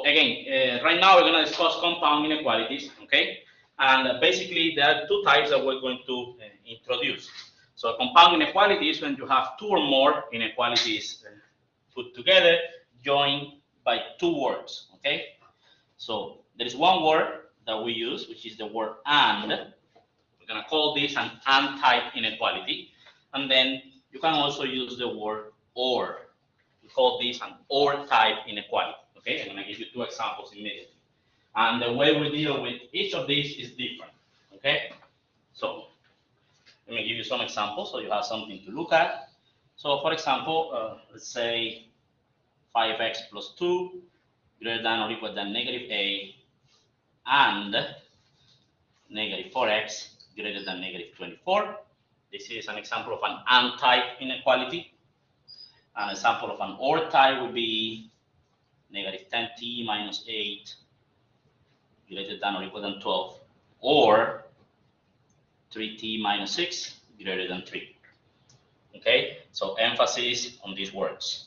again, right now we're going to discuss compound inequalities, okay? And basically, there are two types that we're going to introduce. So, a compound inequality is when you have two or more inequalities put together, joined by two words, okay? So, there is one word that we use, which is the word and. We're going to call this an and type inequality. And then you can also use the word or. We call this an or type inequality. Okay, I'm going to give you two examples immediately. And the way we deal with each of these is different. Okay, so let me give you some examples so you have something to look at. So, for example, let's say 5x plus 2 greater than or equal than negative a and negative 4x greater than negative 24. This is an example of an and type inequality. An example of an or type would be negative 10t minus 8 greater than or equal than 12, or 3t minus 6 greater than 3. Okay, so emphasis on these words.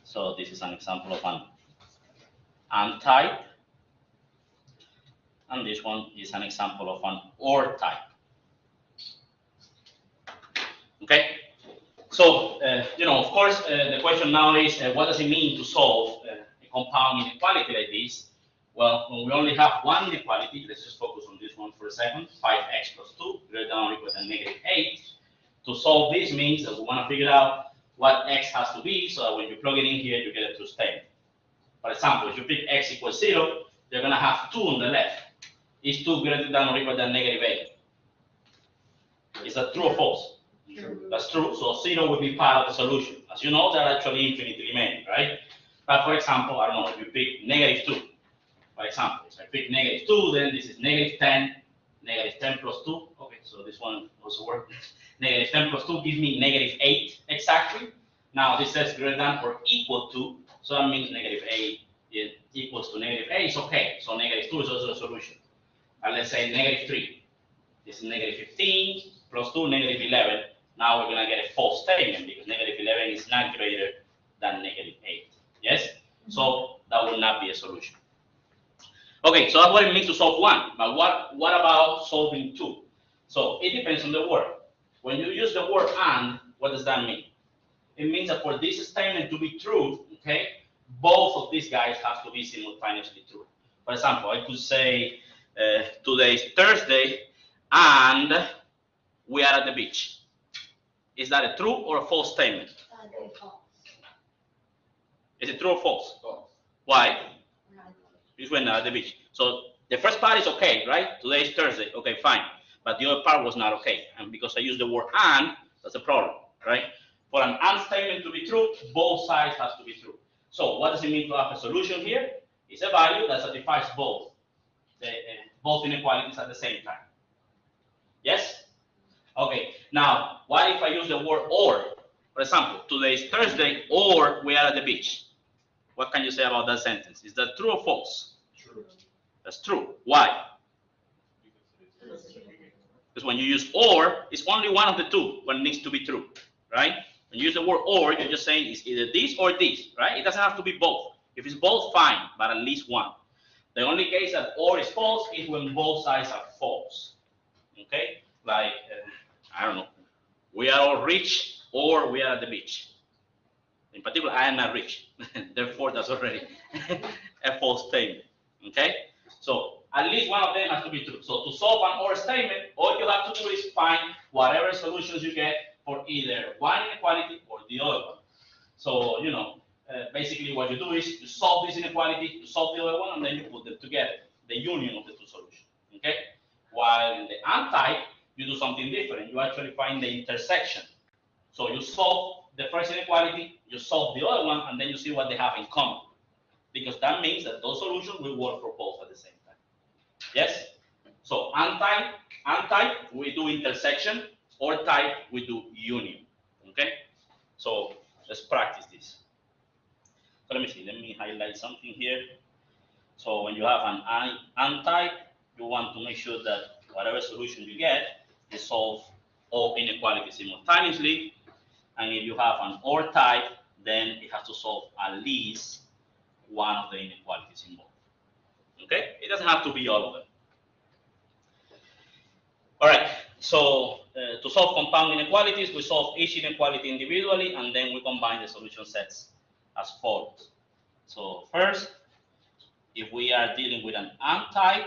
So this is an example of an and type, and this one is an example of an or type. Okay, so of course, the question now is, what does it mean to solve a compound inequality like this? Well, when we only have one inequality, let's just focus on this one for a second. 5x plus 2 greater than or equal than negative 8. To solve this means that we want to figure out what x has to be, so that when you plug it in here, you get a true statement. For example, if you pick x equals 0, you're going to have 2 on the left. Is 2 greater than or equal than negative 8? Is that true or false? True. That's true. So 0 will be part of the solution. As you know, there are actually infinitely many, right? But for example, I don't know, if you pick negative 2, for example, if I pick negative 2, then this is negative 10, negative 10 plus 2. Okay, so this one also works. Negative 10 plus 2 gives me negative 8 exactly. Now this says greater than or equal to, so that means negative 8 is equals to negative 8 is okay. So negative 2 is also a solution. And let's say negative 3. This is negative 15 plus 2, negative 11. Now we're going to get a false statement because negative 11 is not greater than negative 8. Yes? So that will not be a solution. Okay, so that's what it means to solve one. But what about solving two? So it depends on the word. When you use the word and, what does that mean? It means that for this statement to be true, okay, both of these guys have to be simultaneously true. For example, I could say today is Thursday and we are at the beach. Is that a true or a false statement? False. Is it true or false? False. Why? Because we're not at the beach. So the first part is okay, right? Today is Thursday. Okay, fine. But the other part was not okay. And because I used the word and, that's a problem, right? For an and statement to be true, both sides have to be true. So what does it mean to have a solution here? It's a value that satisfies both inequalities at the same time. Yes? Okay, now, what if I use the word or? For example, today is Thursday or we are at the beach. What can you say about that sentence? Is that true or false? True. That's true. Why? Because when you use or, it's only one of the two when it needs to be true, right? When you use the word or, you're just saying it's either this or this, right? It doesn't have to be both. If it's both, fine, but at least one. The only case that or is false is when both sides are false, okay? Like, I don't know, we are all rich or we are at the beach. In particular, I am not rich. Therefore, that's already a false statement, okay? So at least one of them has to be true. So to solve an or statement, all you have to do is find whatever solutions you get for either one inequality or the other one. So, basically what you do is you solve this inequality, you solve the other one, and then you put them together, the union of the two solutions, okay? While in the and type, you do something different. You actually find the intersection. So you solve the first inequality, you solve the other one, and then you see what they have in common. Because that means that those solutions will work for both at the same time. Yes? So and type, we do intersection, or type, we do union. Okay? So let's practice this. So let me see, let me highlight something here. So when you have an and type, you want to make sure that whatever solution you get, they solve all inequalities simultaneously. And if you have an or type, then it has to solve at least one of the inequalities involved. Okay? It doesn't have to be all of them. All right, so to solve compound inequalities, we solve each inequality individually, and then we combine the solution sets as follows. So first, if we are dealing with an AND type,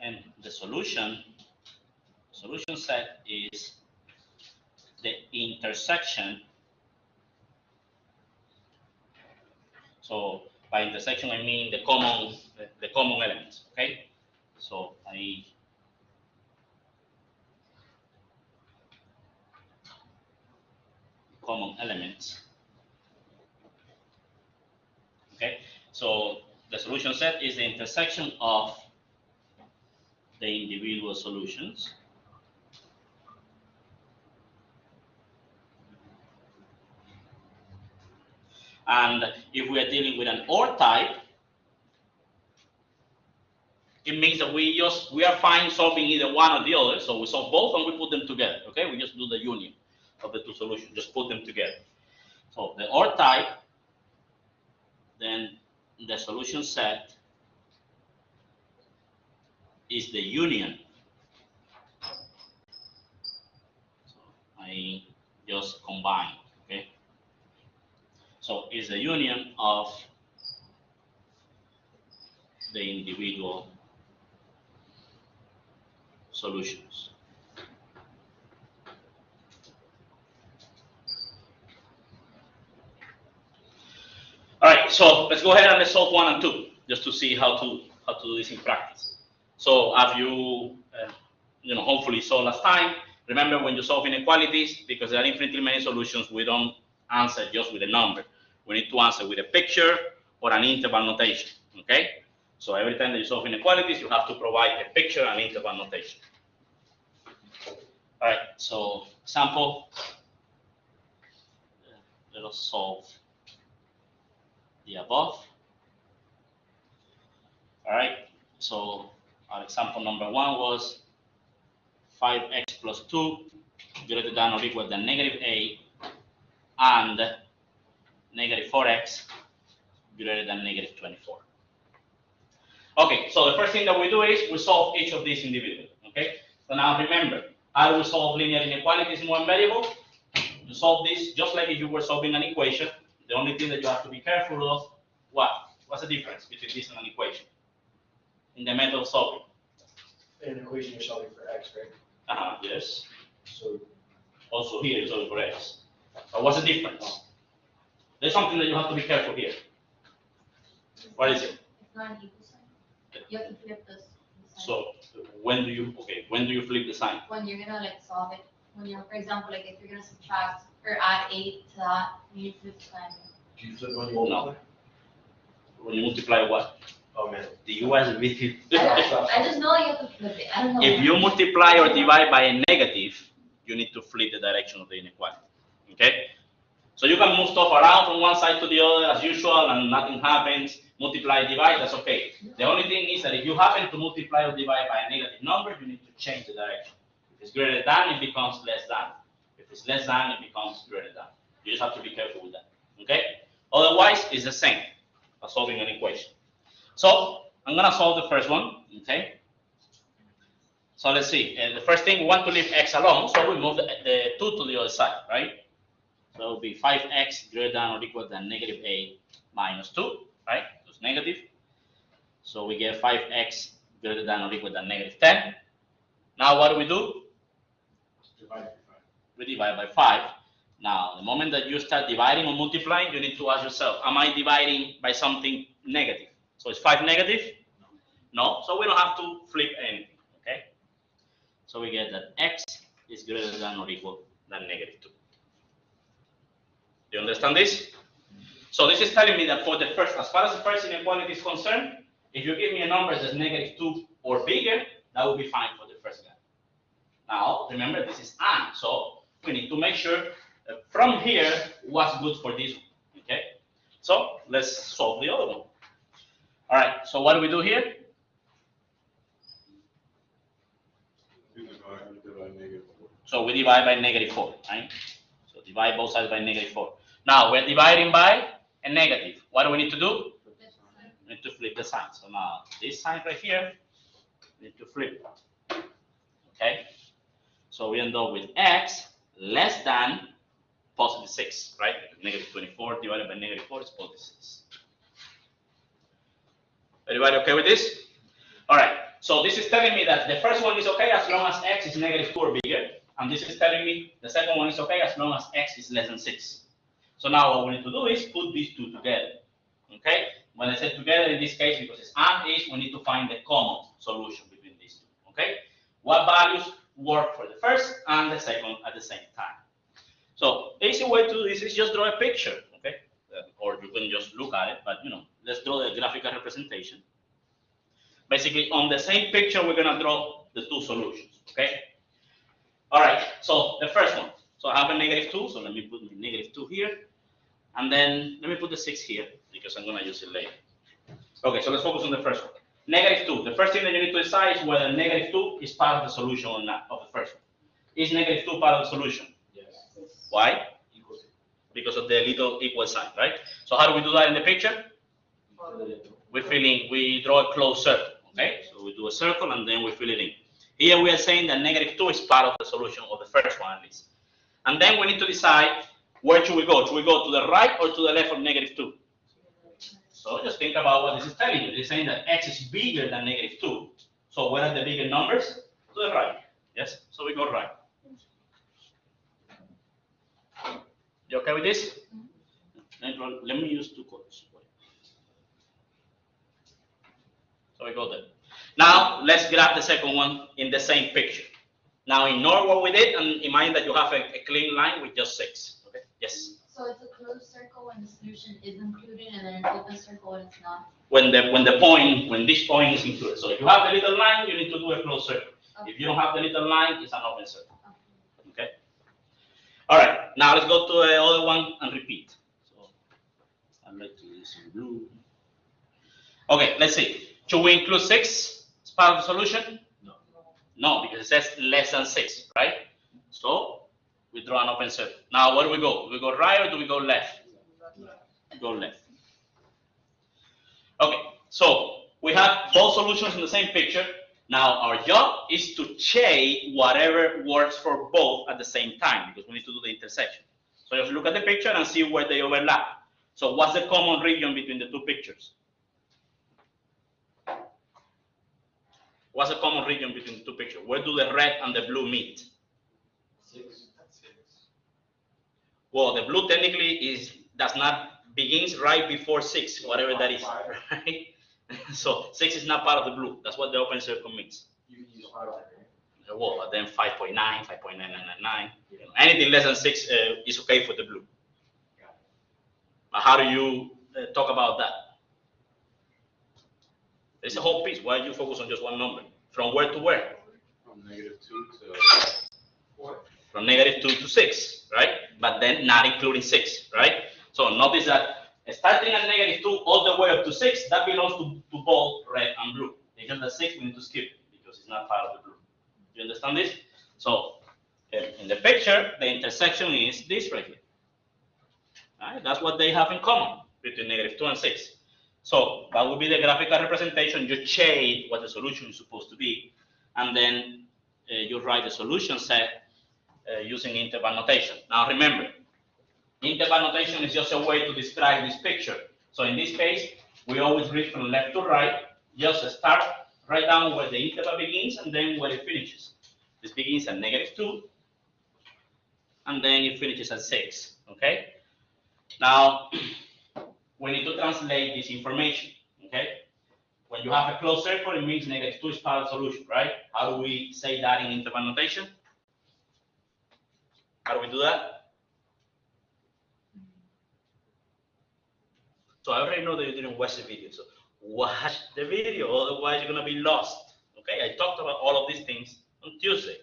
and the solution set is the intersection. So by intersection, I mean the common elements. Okay, so common elements. Okay, so the solution set is the intersection of the individual solutions. And if we are dealing with an OR type, it means that we are fine solving either one or the other. So we solve both and we put them together. Okay, we just do the union of the two solutions, just put them together. So the OR type, then the solution set is the union. So I just combine. Okay, so it's the union of the individual solutions. All right, so let's go ahead and let's solve 1 and 2, just to see how to do this in practice. So as you hopefully saw last time, remember when you solve inequalities, because there are infinitely many solutions, we don't answer just with a number. We need to answer with a picture or an interval notation. Okay, so every time that you solve inequalities, you have to provide a picture and interval notation. All right, so example, let us solve the above. All right, so our example number 1 was 5x plus 2 greater than or equal than -a and -4x greater than -24. Okay, so the first thing that we do is we solve each of these individually. Okay, so now remember, how do we solve linear inequalities in one variable? You solve this just like if you were solving an equation. The only thing that you have to be careful of, what's the difference between this and an equation in the method of solving? In an equation, you're solving for x, right? Yes. So also here you're solving for x. But what's the difference? There's something that you have to be careful here. What is it? It's not an equal sign. You have to flip this. So when do you flip the sign? When you're gonna solve it. When you're, for example, if you're gonna subtract or add 8 to that, you need to flip the sign. do you flip when you multiply? No. When you multiply what? Oh man. The US with it. I just know you have to flip it. I don't know. If you multiply or divide by a negative, you need to flip the direction of the inequality. Okay? So you can move stuff around from one side to the other as usual and nothing happens. Multiply, divide, that's okay. The only thing is that if you happen to multiply or divide by a negative number, you need to change the direction. If it's greater than, it becomes less than. If it's less than, it becomes greater than. You just have to be careful with that. Okay? Otherwise, it's the same as solving an equation. So I'm going to solve the first one. Okay? So let's see. The first thing, we want to leave x alone, so we move the 2 to the other side, right? So it will be 5x greater than or equal than -a minus 2, right? It's negative. So we get 5x greater than or equal than -10. Now what do? Divide by 5. We divide by 5. Now, the moment that you start dividing or multiplying, you need to ask yourself, am I dividing by something negative? So is 5 negative? No. So we don't have to flip anything, okay? So we get that x is greater than or equal than -2. Do you understand this? So this is telling me that for the first, as far as the first inequality is concerned, if you give me a number that's -2 or bigger, that will be fine for the first guy. Now, remember, this is and, so we need to make sure from here what's good for this one, okay? So let's solve the other one. All right, so what do we do here? Divide -4. So we divide by -4, right? So divide both sides by -4. Now we're dividing by a negative. What do we need to do? We need to flip the sign. So now this sign right here, we need to flip. Okay? So we end up with x less than positive 6, right? Negative 24 divided by negative 4 is positive 6. Everybody okay with this? All right. So this is telling me that the first one is okay as long as x is negative 2 or bigger. And this is telling me the second one is okay as long as x is less than 6. So now what we need to do is put these two together. Okay? When I say together in this case, because it's and is, we need to find the common solution between these two. Okay? What values work for the first and the second at the same time? So the easy way to do this is just draw a picture. Okay? Or you can just look at it, but let's draw the graphical representation. Basically, on the same picture, we're gonna draw the two solutions. Okay? All right. So the first one. So I have a negative 2. So let me put my negative 2 here, and then let me put the 6 here because I'm gonna use it later. Okay. So let's focus on the first one. Negative 2. The first thing that you need to decide is whether negative 2 is part of the solution or not of the first one. Is negative 2 part of the solution? Yes. Why? Because of the little equal sign, right? So how do we do that in the picture? We draw a closed circle, okay? So we do a circle and then we fill it in. Here we are saying that negative 2 is part of the solution of the first one at least. And then we need to decide where should we go? Should we go to the right or to the left of negative 2? So just think about what this is telling you. It's saying that x is bigger than negative 2. So where are the bigger numbers? To the right. Yes? So we go right. You okay with this? Let me use 2 colors. So we go there. Now let's grab the second one in the same picture. Now ignore what we did and imagine that you have a clean line with just 6. Okay? Yes. So it's a closed circle when the solution is included, and then an open circle when it's not. When this point is included. So if you have the little line, you need to do a closed circle. Okay. If you don't have the little line, it's an open circle. Okay. All right. Now let's go to the other one and repeat. So I'd like to do this in blue. Okay. Let's see. Should we include 6 as part of the solution? No, because it says less than 6, right? So we draw an open circle. Now where do we go? Do we go right or do we go left? Go left. Okay, so we have both solutions in the same picture. Now our job is to check whatever works for both at the same time because we need to do the intersection. So just look at the picture and see where they overlap. So what's the common region between the two pictures? What's the common region between the two pictures? Where do the red and the blue meet? 6. Well, the blue technically begins right before 6, whatever that is, right? So 6 is not part of the blue. That's what the open circle means. You can use 5. Well, then 5.9, 5.9999. Anything less than 6 is okay for the blue. But how do you talk about that? It's a whole piece. Why do you focus on just one number? From where to where? From negative 2 to 4. From negative 2 to 6, right? But then not including 6, right? So notice that starting at negative 2 all the way up to 6, that belongs to both red and blue. It's just that 6 we need to skip because it's not part of the blue. You understand this? So in the picture, the intersection is this right here. Right? That's what they have in common between negative 2 and 6. So that would be the graphical representation. You shade what the solution is supposed to be, and then you write the solution set using interval notation. Now remember, interval notation is just a way to describe this picture. So in this case, we always read from left to right. Just start right down where the interval begins and then where it finishes. This begins at negative 2, and then it finishes at 6. Okay. Now we need to translate this information. Okay. When you have a closed circle, it means negative 2 is part of the solution, right? How do we say that in interval notation? How do we do that? So I already know that you didn't watch the video. So watch the video, otherwise you're going to be lost. Okay, I talked about all of these things on Tuesday.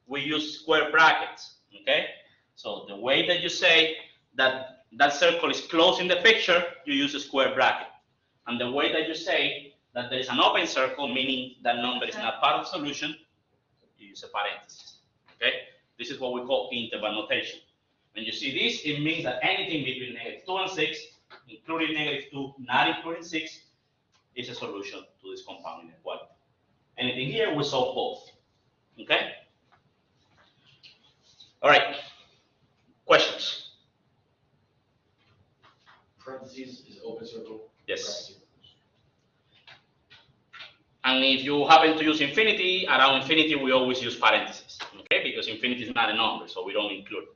We use square brackets. Okay, so the way that you say that that circle is closed in the picture, you use a square bracket. And the way that you say that there is an open circle, meaning that number is not part of the solution, you use a parenthesis. Okay, this is what we call interval notation. When you see this, it means that anything between -2 and 6, including -2, not including 6, is a solution to this compound inequality. Anything here, we solve both. Okay? All right. Questions? Parentheses is open circle. Yes. And if you happen to use infinity, around infinity, we always use parentheses. Okay? Because infinity is not a number, so we don't include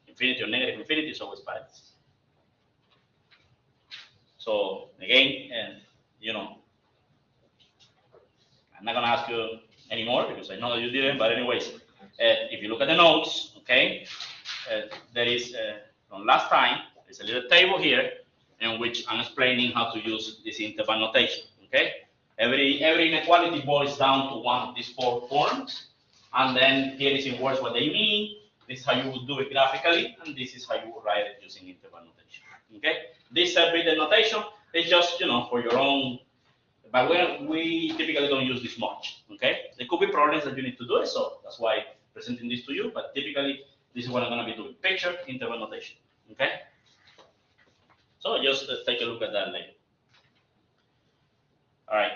infinity or negative infinity is always parentheses. So again, you know, I'm not gonna ask you anymore because I know that you didn't. But anyways, if you look at the notes, okay, there is from last time. There's a little table here in which I'm explaining how to use this interval notation. Okay, every inequality boils down to one of these 4 forms, and then here is in words what they mean. This is how you would do it graphically, and this is how you would write it using interval notation. Okay, this written notation is just for your own. But we typically don't use this much, okay? There could be problems that you need to do it, so that's why I'm presenting this to you, but typically this is what I'm gonna be doing. Picture, interval notation, okay? So just take a look at that later. All right.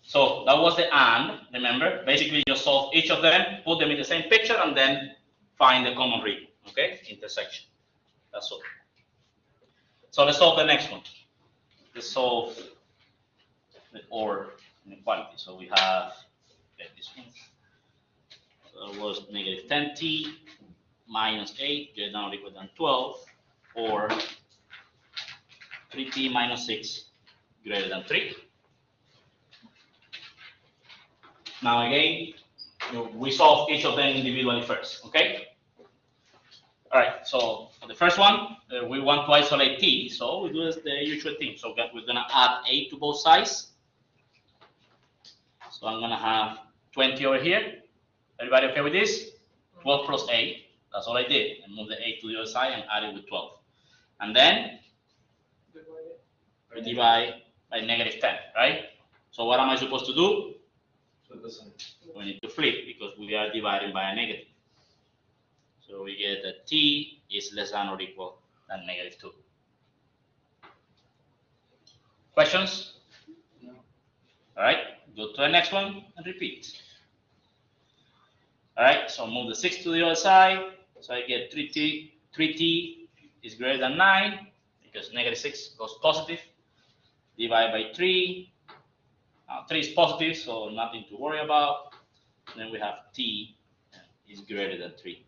So that was the and, remember? Basically just solve each of them, put them in the same picture, and then find the common region, okay? Intersection, that's all. So let's solve the next one. Let's solve the OR inequality. So we have this one. So it was -10t minus 8 greater than or equal than 12, or 3t minus 6 greater than 3. Now again, we solve each of them individually first, okay? All right, so for the first one, we want to isolate t, so we do the usual thing. So we're gonna add 8 to both sides. So I'm gonna have 20 over here. Everybody okay with this? 12 plus 8, that's all I did. And move the 8 to the other side and add it with 12. And then we divide by -10, right? So what am I supposed to do? We need to flip because we are dividing by a negative. So we get that t is less than or equal than -2. Questions? No. All right, go to the next one and repeat. All right, so move the 6 to the other side. So I get 3t is greater than 9 because -6 goes positive. Divide by 3. 3 is positive, so nothing to worry about. And then we have t is greater than 3.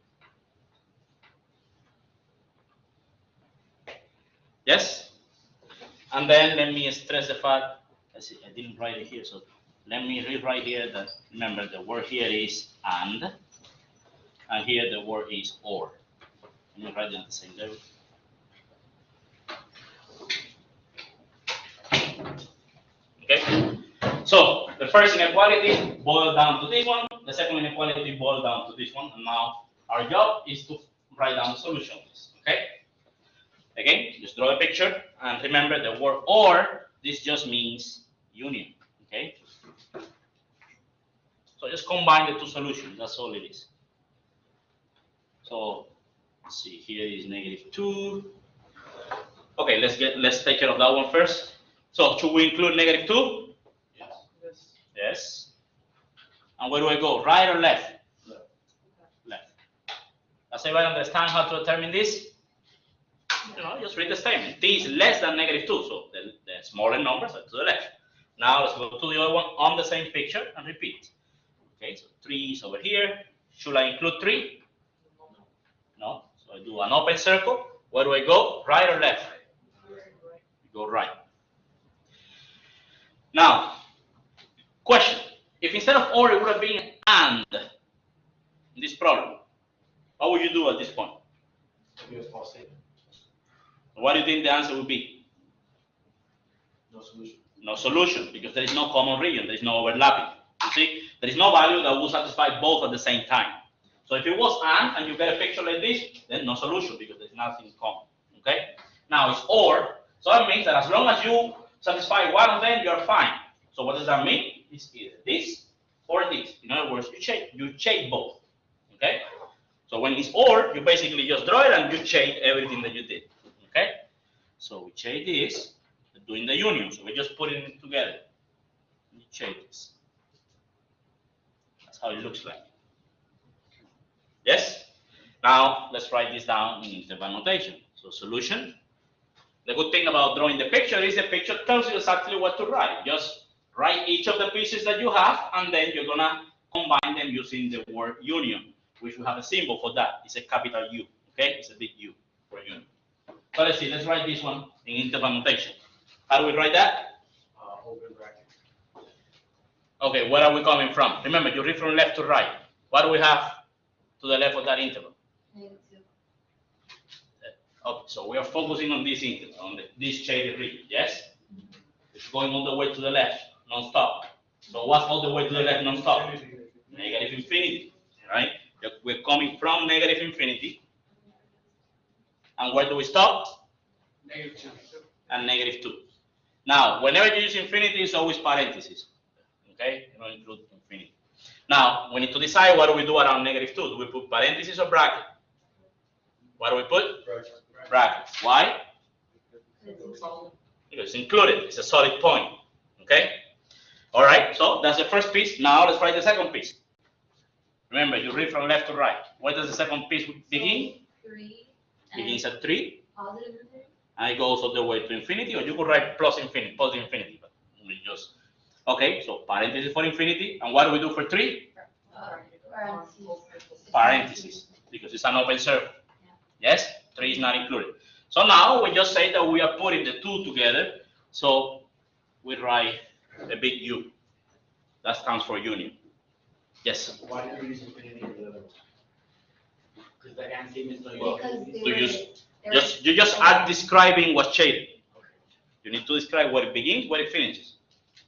Yes? And then let me stress the fact, I didn't write it here, so let me rewrite here that, remember, the word here is and here the word is or. Let me write it at the same level. Okay? So, the first inequality boiled down to this one, the second inequality boiled down to this one, and now our job is to write down the solution of this, okay? Again, just draw a picture, and remember the word or, this just means union, okay? So just combine the two solutions, that's all it is. So, let's see, here is -2. Okay, let's take care of that one first. So, should we include -2? Yes. Yes. And where do I go, right or left? Left. Does everybody understand how to determine this? Just read the statement. T is less than -2, so the smaller numbers are to the left. Now let's go to the other one on the same picture and repeat. Okay, so 3 is over here. Should I include 3? No. So I do an open circle. Where do I go? Right or left? Go right. Now, question. If instead of or it would have been and in this problem, what would you do at this point? What do you think the answer would be? No solution. No solution, because there is no common region, there is no overlapping. You see, there is no value that will satisfy both at the same time. So if it was and you get a picture like this, then no solution because there's nothing common. Okay? Now it's or, so that means that as long as you satisfy one of them, you're fine. So what does that mean? It's either this or this. In other words, you check both. Okay? So So when it's or, you basically just draw it and you change everything that you did. Okay? So we change this, doing the union. So we're just putting it together. You change this. That's how it looks like. Yes? Now let's write this down in interval notation. So solution. The good thing about drawing the picture is the picture tells you exactly what to write. Just write each of the pieces that you have, and then you're gonna combine them using the word union, which we have a symbol for that. It's a capital U. Okay? It's a big U for union. So let's see. Let's write this one in interval notation. How do we write that? Open bracket. Okay, where are we coming from? Remember, you read from left to right. What do we have to the left of that interval? -2. Okay, so we are focusing on this interval, on this shaded region, yes? It's going all the way to the left, non-stop. So what's all the way to the left, non-stop? Negative infinity, right? We're coming from negative infinity. And where do we stop? -2. And -2. Now, whenever you use infinity, it's always parentheses. Okay? You don't include infinity. Now, we need to decide what do we do around -2. Do we put parentheses or bracket? What do we put? Brackets. Why? Because it's included. It's a solid point. Okay? All right, so that's the first piece. Now let's write the second piece. Remember, you read from left to right. Where does the second piece begin? 3. Begins at 3. Positive 3. And it goes all the way to infinity, or you could write plus infinity, positive infinity, but we just, okay, so parentheses for infinity, and what do we do for 3? Parentheses. Parentheses, because it's an open circle. Yes, 3 is not included. So now we just say that we are putting the two together, so we write a big U. That stands for union. Yes? Why did we use infinity for the other one? Because the and statements don't Well, use Because infinity. you just add describing what's shaded. You need to describe where it begins, where it finishes.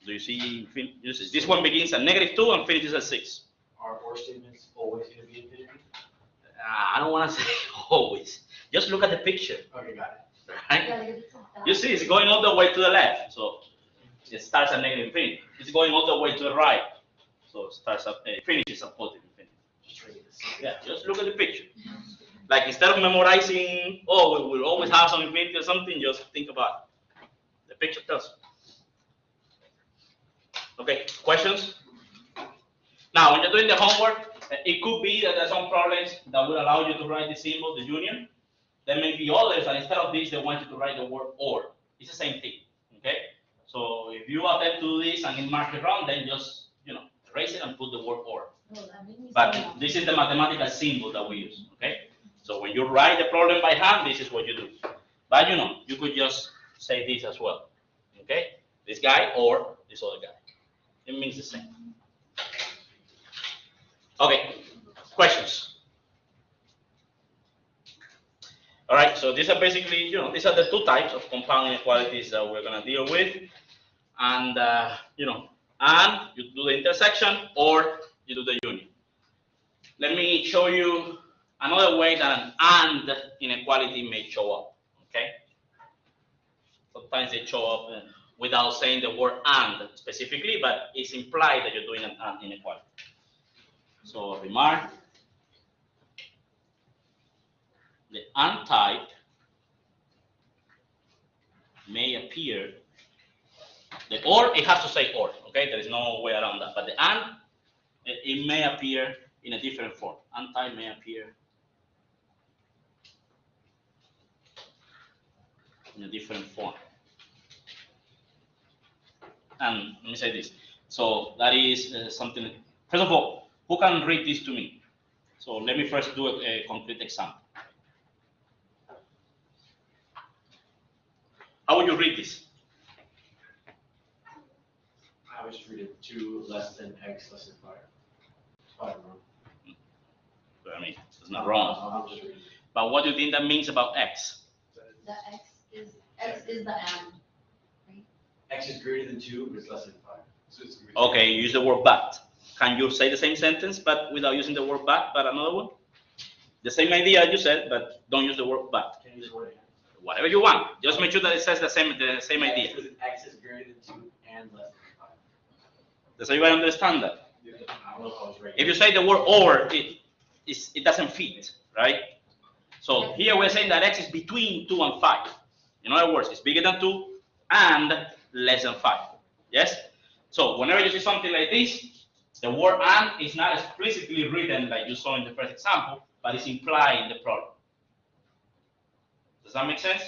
Do you see? This one begins at -2 and finishes at 6. Are or statements always going to be infinity? I don't want to say always. Just look at the picture. Okay, got it. Right? You see, it's going all the way to the left, so it starts at -infinity. It's going all the way to the right, so it starts at finishes at positive infinity. Just trade this. Yeah, just look at the picture. Like instead of memorizing, oh, we will always have some infinity or something, just think about it. The picture tells you. Okay, questions? Now, when you're doing the homework, it could be that there's some problems that will allow you to write the symbol, the union. There may be others, and instead of this, they want you to write the word or. It's the same thing, okay? So if you attempt to do this and it marks it wrong, then just, erase it and put the word or. But this is the mathematical symbol that we use, okay? So when you write the problem by hand, this is what you do. But you could just say this as well, okay? This guy or this other guy. It means the same. Okay, questions? All right, so these are basically, these are the two types of compound inequalities that we're gonna deal with. And, and you do the intersection or you do the union. Let me show you another way that an and inequality may show up, okay? Sometimes they show up without saying the word and specifically, but it's implied that you're doing an and inequality. So remark, the and type may appear, the or, it has to say or, okay? There is no way around that, but the and, it may appear in a different form. And type may appear in a different form. And let me say this. So that is something, first of all, who can read this to me? So let me first do a concrete example. How would you read this? I always read it 2 less than x less than 5. I don't know. I mean, it's not wrong. I'm just reading it. But what do you think that means about x? The x is the m, right? X is greater than 2, but it's less than 5. So it's Okay, you use the word but. Can you say the same sentence but without using the word but another one? The same idea you said, but don't use the word but. Can you use the word and? Whatever you want. Just make sure that it says the same idea. X is greater than 2 and less than 5. Does everybody understand that? I don't know if I was right. If you say the word or, it doesn't fit, right? So here we're saying that x is between 2 and 5. In other words, it's bigger than 2 and less than 5. Yes? So whenever you see something like this, the word and is not explicitly written like you saw in the first example, but it's implied in the problem. Does that make sense?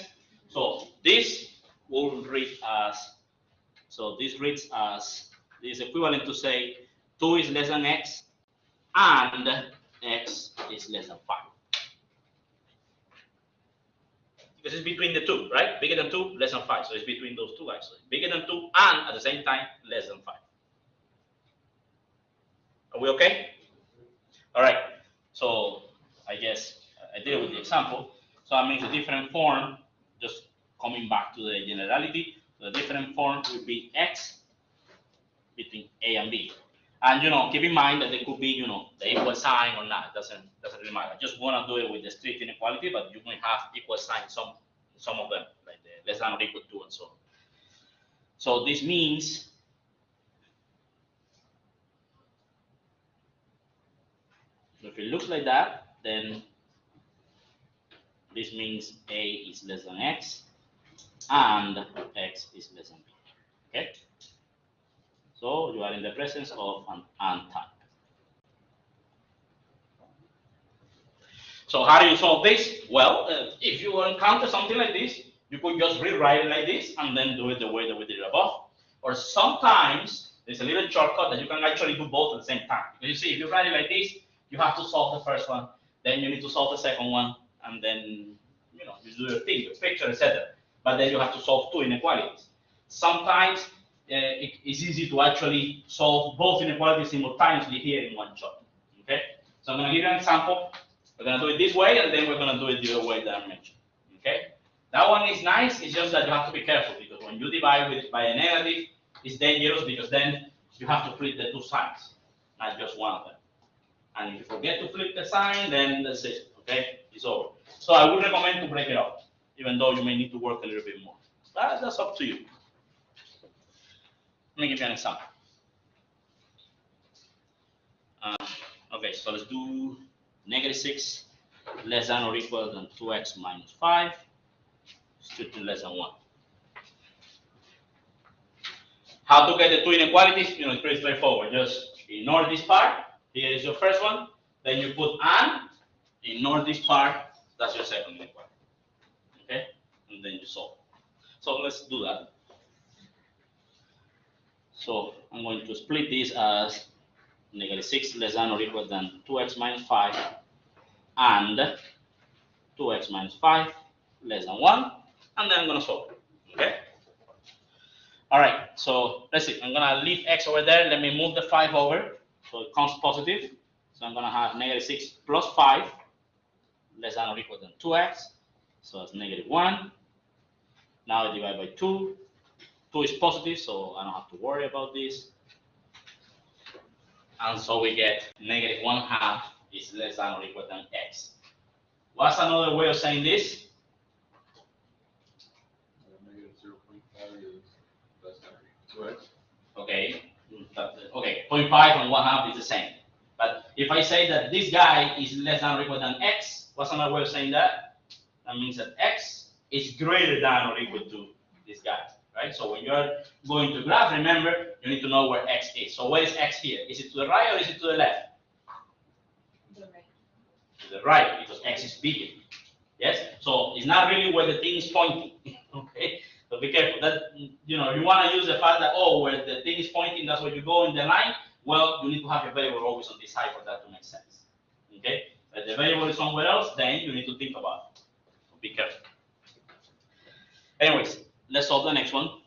So this will read as, so this reads as, this is equivalent to say 2 is less than x and x is less than 5. Because it's between the two, right? Bigger than 2, less than 5. So it's between those two actually. Bigger than 2 and at the same time less than 5. Are we okay? All right. So I guess I did it with the example. So that means a different form, just coming back to the generality, the different form would be x between a and b. And keep in mind that there could be, the equal sign or not. Doesn't really matter. I just want to do it with the strict inequality, but you may have equal sign some of them, like the less than or equal to and so on. So this means if it looks like that, then this means a is less than x and x is less than b. Okay? So you are in the presence of an and type. So how do you solve this? Well, if you encounter something like this, you could just rewrite it like this and then do it the way that we did it above. Or sometimes there's a little shortcut that you can actually do both at the same time. Because you see, if you write it like this, you have to solve the first one, then you need to solve the second one, and then you do your thing, your picture, etc. But then you have to solve two inequalities. Sometimes it's easy to actually solve both inequalities simultaneously here in one shot. Okay? So I'm going to give you an example. We're going to do it this way, and then we're going to do it the other way that I mentioned. Okay? That one is nice. It's just that you have to be careful because when you divide by a negative, it's dangerous because then you have to flip the two signs, not just one of them. And if you forget to flip the sign, then that's it. Okay? It's over. So I would recommend to break it up, even though you may need to work a little bit more. That's up to you. Let me give you an example. Okay, so let's do -6 less than or equal than 2x minus 5, strictly less than 1. How to get the two inequalities? It's pretty straightforward. Just ignore this part. Here is your first one. Then you put and, ignore this part. That's your second inequality. Okay? And then you solve. So let's do that. So I'm going to split this as -6 less than or equal than 2x minus 5 and 2x minus 5 less than 1, and then I'm going to solve it. Okay? All right, so let's see. I'm going to leave x over there. Let me move the 5 over so it comes positive. So I'm going to have -6 plus 5 less than or equal than 2x. So that's -1. Now I divide by 2. 2 is positive, so I don't have to worry about this. And so we get -1/2 is less than or equal than x. What's another way of saying this? -0.5 is less than or equal to 2x. Okay, okay, 0.5 and 1/2 is the same. But if I say that this guy is less than or equal than x, what's another way of saying that? That means that x is greater than or equal to this guy, right? So when you're going to graph, remember, you need to know where x is. So where is x here? Is it to the right or is it to the left? The right. To the right, because x is bigger. Yes? So it's not really where the thing is pointing. Okay? So be careful. That you want to use the fact that where the thing is pointing, that's where you go in the line. Well, you need to have your variable always on this side for that to make sense. Okay? If the variable is somewhere else, then you need to think about it. So be careful. Anyways, let's solve the next one.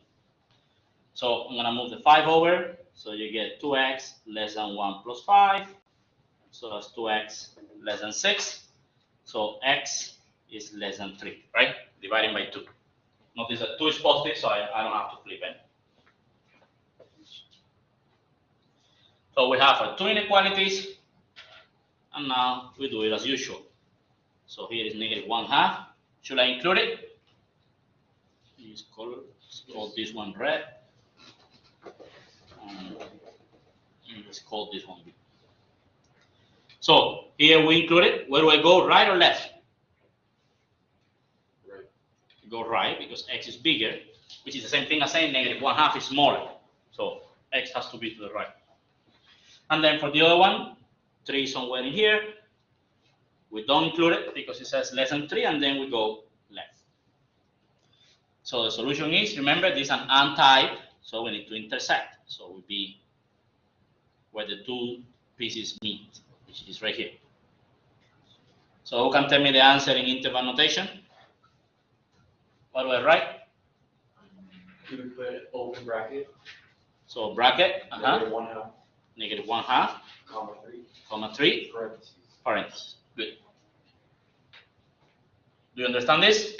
So I'm gonna move the 5 over. So you get 2x less than 1 plus 5. So that's 2x less than 6. So x is less than 3, right? Dividing by 2. Notice that 2 is positive, so I don't have to flip any. So we have our two inequalities, and now we do it as usual. So here is -1/2. Should I include it? Use color. Let's call this one red. And let's call this one blue. So here we included, where do I go, right or left? Right. Go right because x is bigger, which is the same thing as saying negative 1/2 is smaller. So x has to be to the right. And then for the other one, 3 is somewhere in here. We don't include it because it says less than 3, and then we go left. So the solution is, remember, this is an and type, so we need to intersect. So it would be where the two pieces meet, which is right here. So who can tell me the answer in interval notation? What do I write? You would put open bracket, So bracket, negative 1/2, negative 1/2, comma 3, comma 3, parentheses. parentheses. Good. Do you understand this?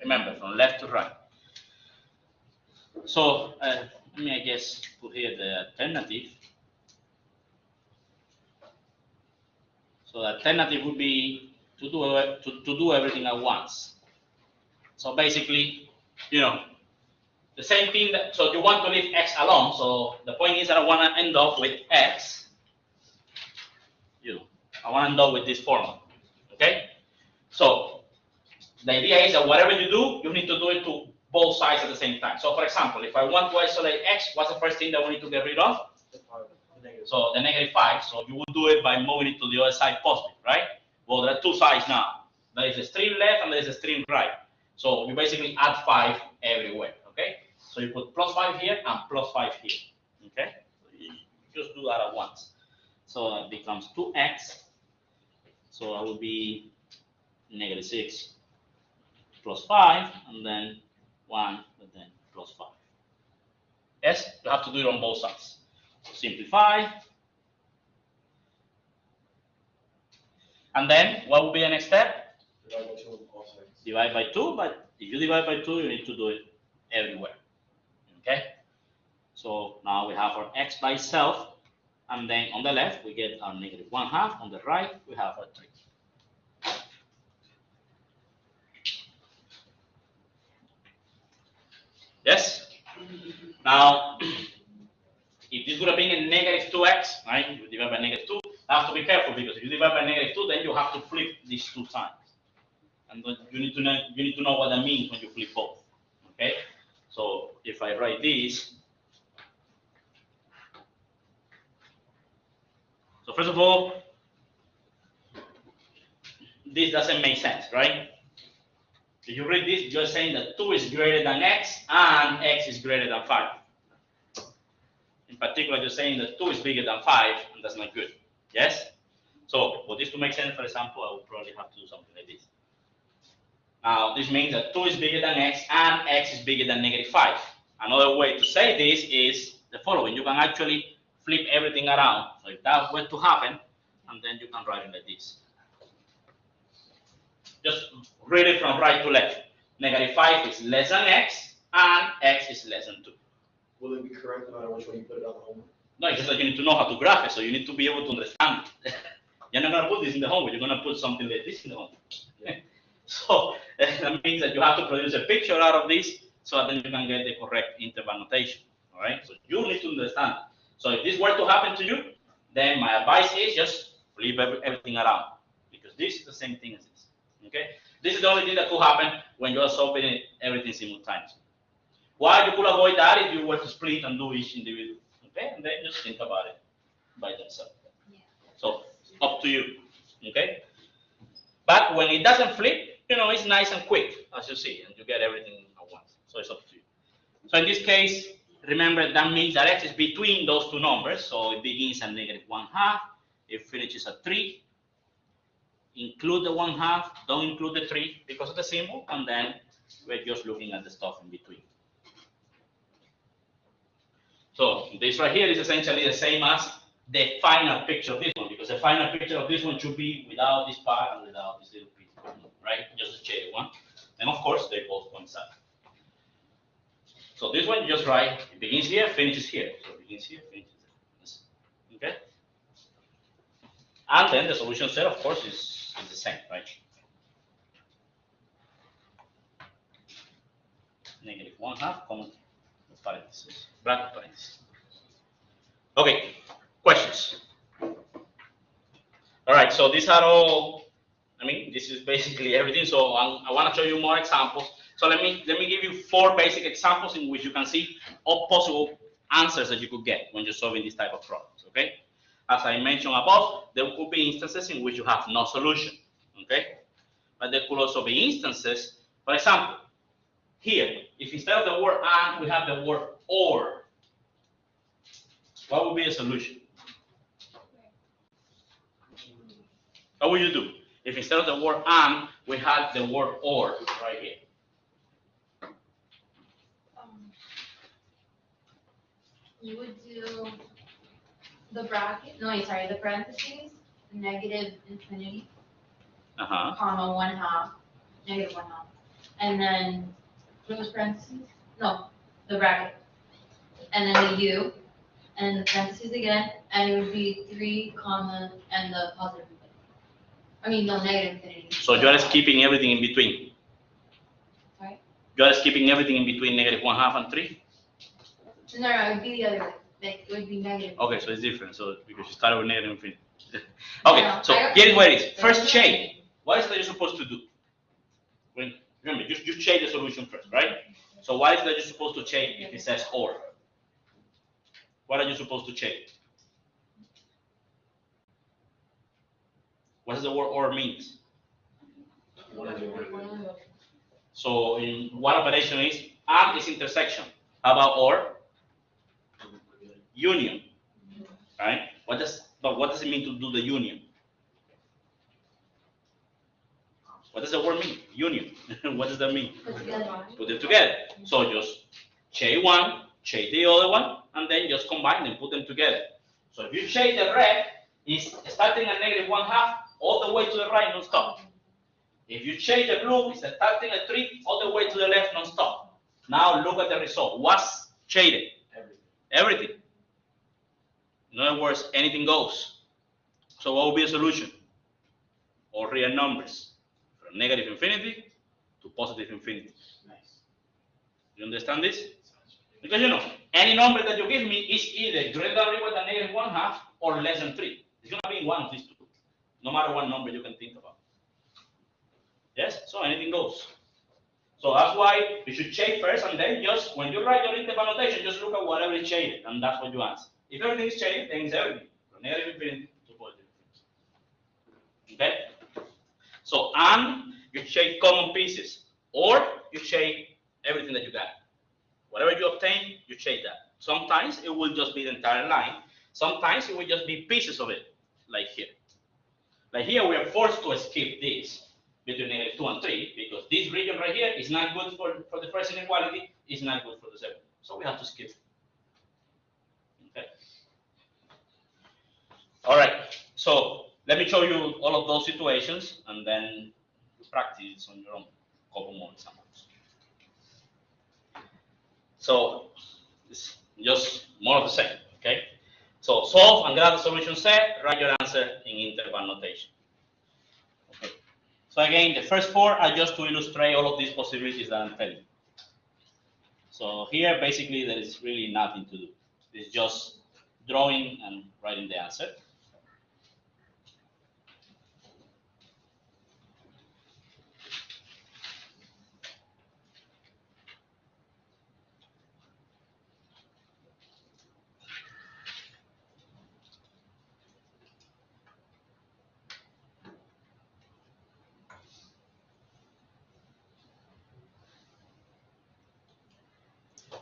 Remember, from left to right. So let me, I guess, put here the alternative. So the alternative would be to do everything at once. So basically, you know, the same thing that, so you want to leave x alone. So the point is that I want to end up with x. You know, I want to end up with this formula. Okay? So the idea is that whatever you do, you need to do it to both sides at the same time. So for example, if I want to isolate x, what's the first thing that we need to get rid of? So the -5. So you would do it by moving it to the other side positive, right? Well, there are two sides now. There is a stream left and there is a stream right. So you basically add 5 everywhere, okay? So you put +5 here and +5 here, okay? So you just do that at once. So it becomes 2x. So that would be -6 +5, and then 1, and then +5. Yes, you have to do it on both sides. So simplify. And then what would be the next step? Divide by 2 on both sides. Divide by 2, but if you divide by 2, you need to do it everywhere. Okay? So now we have our x by itself, and then on the left we get our -1/2. On the right we have our 3. Yes? Now, if this would have been a -2x, right? You divide by -2. You have to be careful because if you divide by -2, then you have to flip these 2 times, and you need to know what that means when you flip both. Okay? So if I write this, so first of all, this doesn't make sense, right? If you read this, you're saying that 2 is greater than x and x is greater than 5. In particular, you're saying that 2 is bigger than 5, and that's not good. Yes? So for this to make sense, for example, I would probably have to do something like this. Now, this means that 2 is bigger than x and x is bigger than -5. Another way to say this is the following. You can actually flip everything around. So if that were to happen, and then you can write it like this. Just read it from right to left. -5 is less than x, and x is less than 2. Will it be correct no matter which way you put it on the homework? No, it's just that you need to know how to graph it, so you need to be able to understand it. You're not going to put this in the homework, you're going to put something like this in the homework. Yeah. So that means that you have to produce a picture out of this so that then you can get the correct interval notation. All right, so you need to understand. So if this were to happen to you, then my advice is just flip everything around, because this is the same thing as this. Okay, this is the only thing that could happen when you are solving everything simultaneously. Why you could avoid that if you were to split and do each individual. Okay, and then just think about it by themselves. Yeah. So up to you. Okay, but when it doesn't flip, you know, it's nice and quick, as you see, and you get everything at once. So it's up to you. So in this case, remember that means that x is between those two numbers. So it begins at -1/2, it finishes at 3. Include the 1/2, don't include the 3 because of the symbol, and then we're just looking at the stuff in between. So this right here is essentially the same as the final picture of this one, because the final picture of this one should be without this part and without this little piece, right? Just a shaded one. And of course, they both coincide. So this one, you just write, it begins here, finishes here. So it begins here, finishes there. Okay? And then the solution set, of course, is the same, right? -1/2, common parentheses, bracket parentheses. Okay, questions? All All right, so these are all, I mean, this is basically everything. So I want to show you more examples. So let me give you 4 basic examples in which you can see all possible answers that you could get when you're solving this type of problems, okay? As I mentioned above, there could be instances in which you have no solution, okay? But there could also be instances, for example, here, if instead of the word and, we have the word or, what would be a solution? What would you do? If instead of the word and, we had the word or right here. You would do the bracket, no, sorry, the parentheses, negative infinity, comma 1/2, negative 1/2. And then close parentheses, no, the bracket. And then the U, and the parentheses again, and it would be 3, comma, and the positive infinity. I mean, no, negative infinity. So you're just keeping everything in between. Sorry? You're just keeping everything in between negative 1/2 and 3? No, it would be the other way. Like, it would be negative. Okay, so it's different. So because you started with negative infinity. Okay, No, so here is where it is. First chain. What is that you're supposed to do? When, remember, you change the solution first, right? So what is that you're supposed to change if it says or? What are you supposed to change? What does the word or means? So in what operation is and is intersection. How about or? Union. Right? What does it mean to do the union? What does the word mean? Union. What does that mean? Put together. Put them together. So just change one, change the other one, and then just combine them, put them together. So if you change the red, it's starting at negative 1/2 all the way to the right, non-stop. If you change the blue, it's starting at 3 all the way to the left, non-stop. Now look at the result. What's shaded? Everything. In other words, anything goes. So what will be a solution? All real numbers, from negative infinity to positive infinity. Nice. You understand this? Because you know, any number that you give me is either greater than or equal than negative 1/2 or less than 3. It's going to be in one of these two, no matter what number you can think about. Yes? So anything goes. So that's why you should check first, and then just when you write your interval notation, just look at whatever is shaded, and that's what you answer. If everything is shaded, then it's everything, from negative infinity to positive infinity. Okay? So, and you shade common pieces, or you shade everything that you got. Whatever you obtain, you shade that. Sometimes it will just be the entire line. Sometimes it will just be pieces of it, like here. Like here, we are forced to skip this between negative 2 and 3, because this region right here is not good for the first inequality, it's not good for the second. So we have to skip it. Okay. All right, so let me show you all of those situations, and then you practice on your own. A couple more examples. So it's just more of the same, okay? So solve and get the solution set, write your answer in interval notation. Okay. So again, the first 4 are just to illustrate all of these possibilities that I'm telling you. So here, basically, there is really nothing to do. It's just drawing and writing the answer.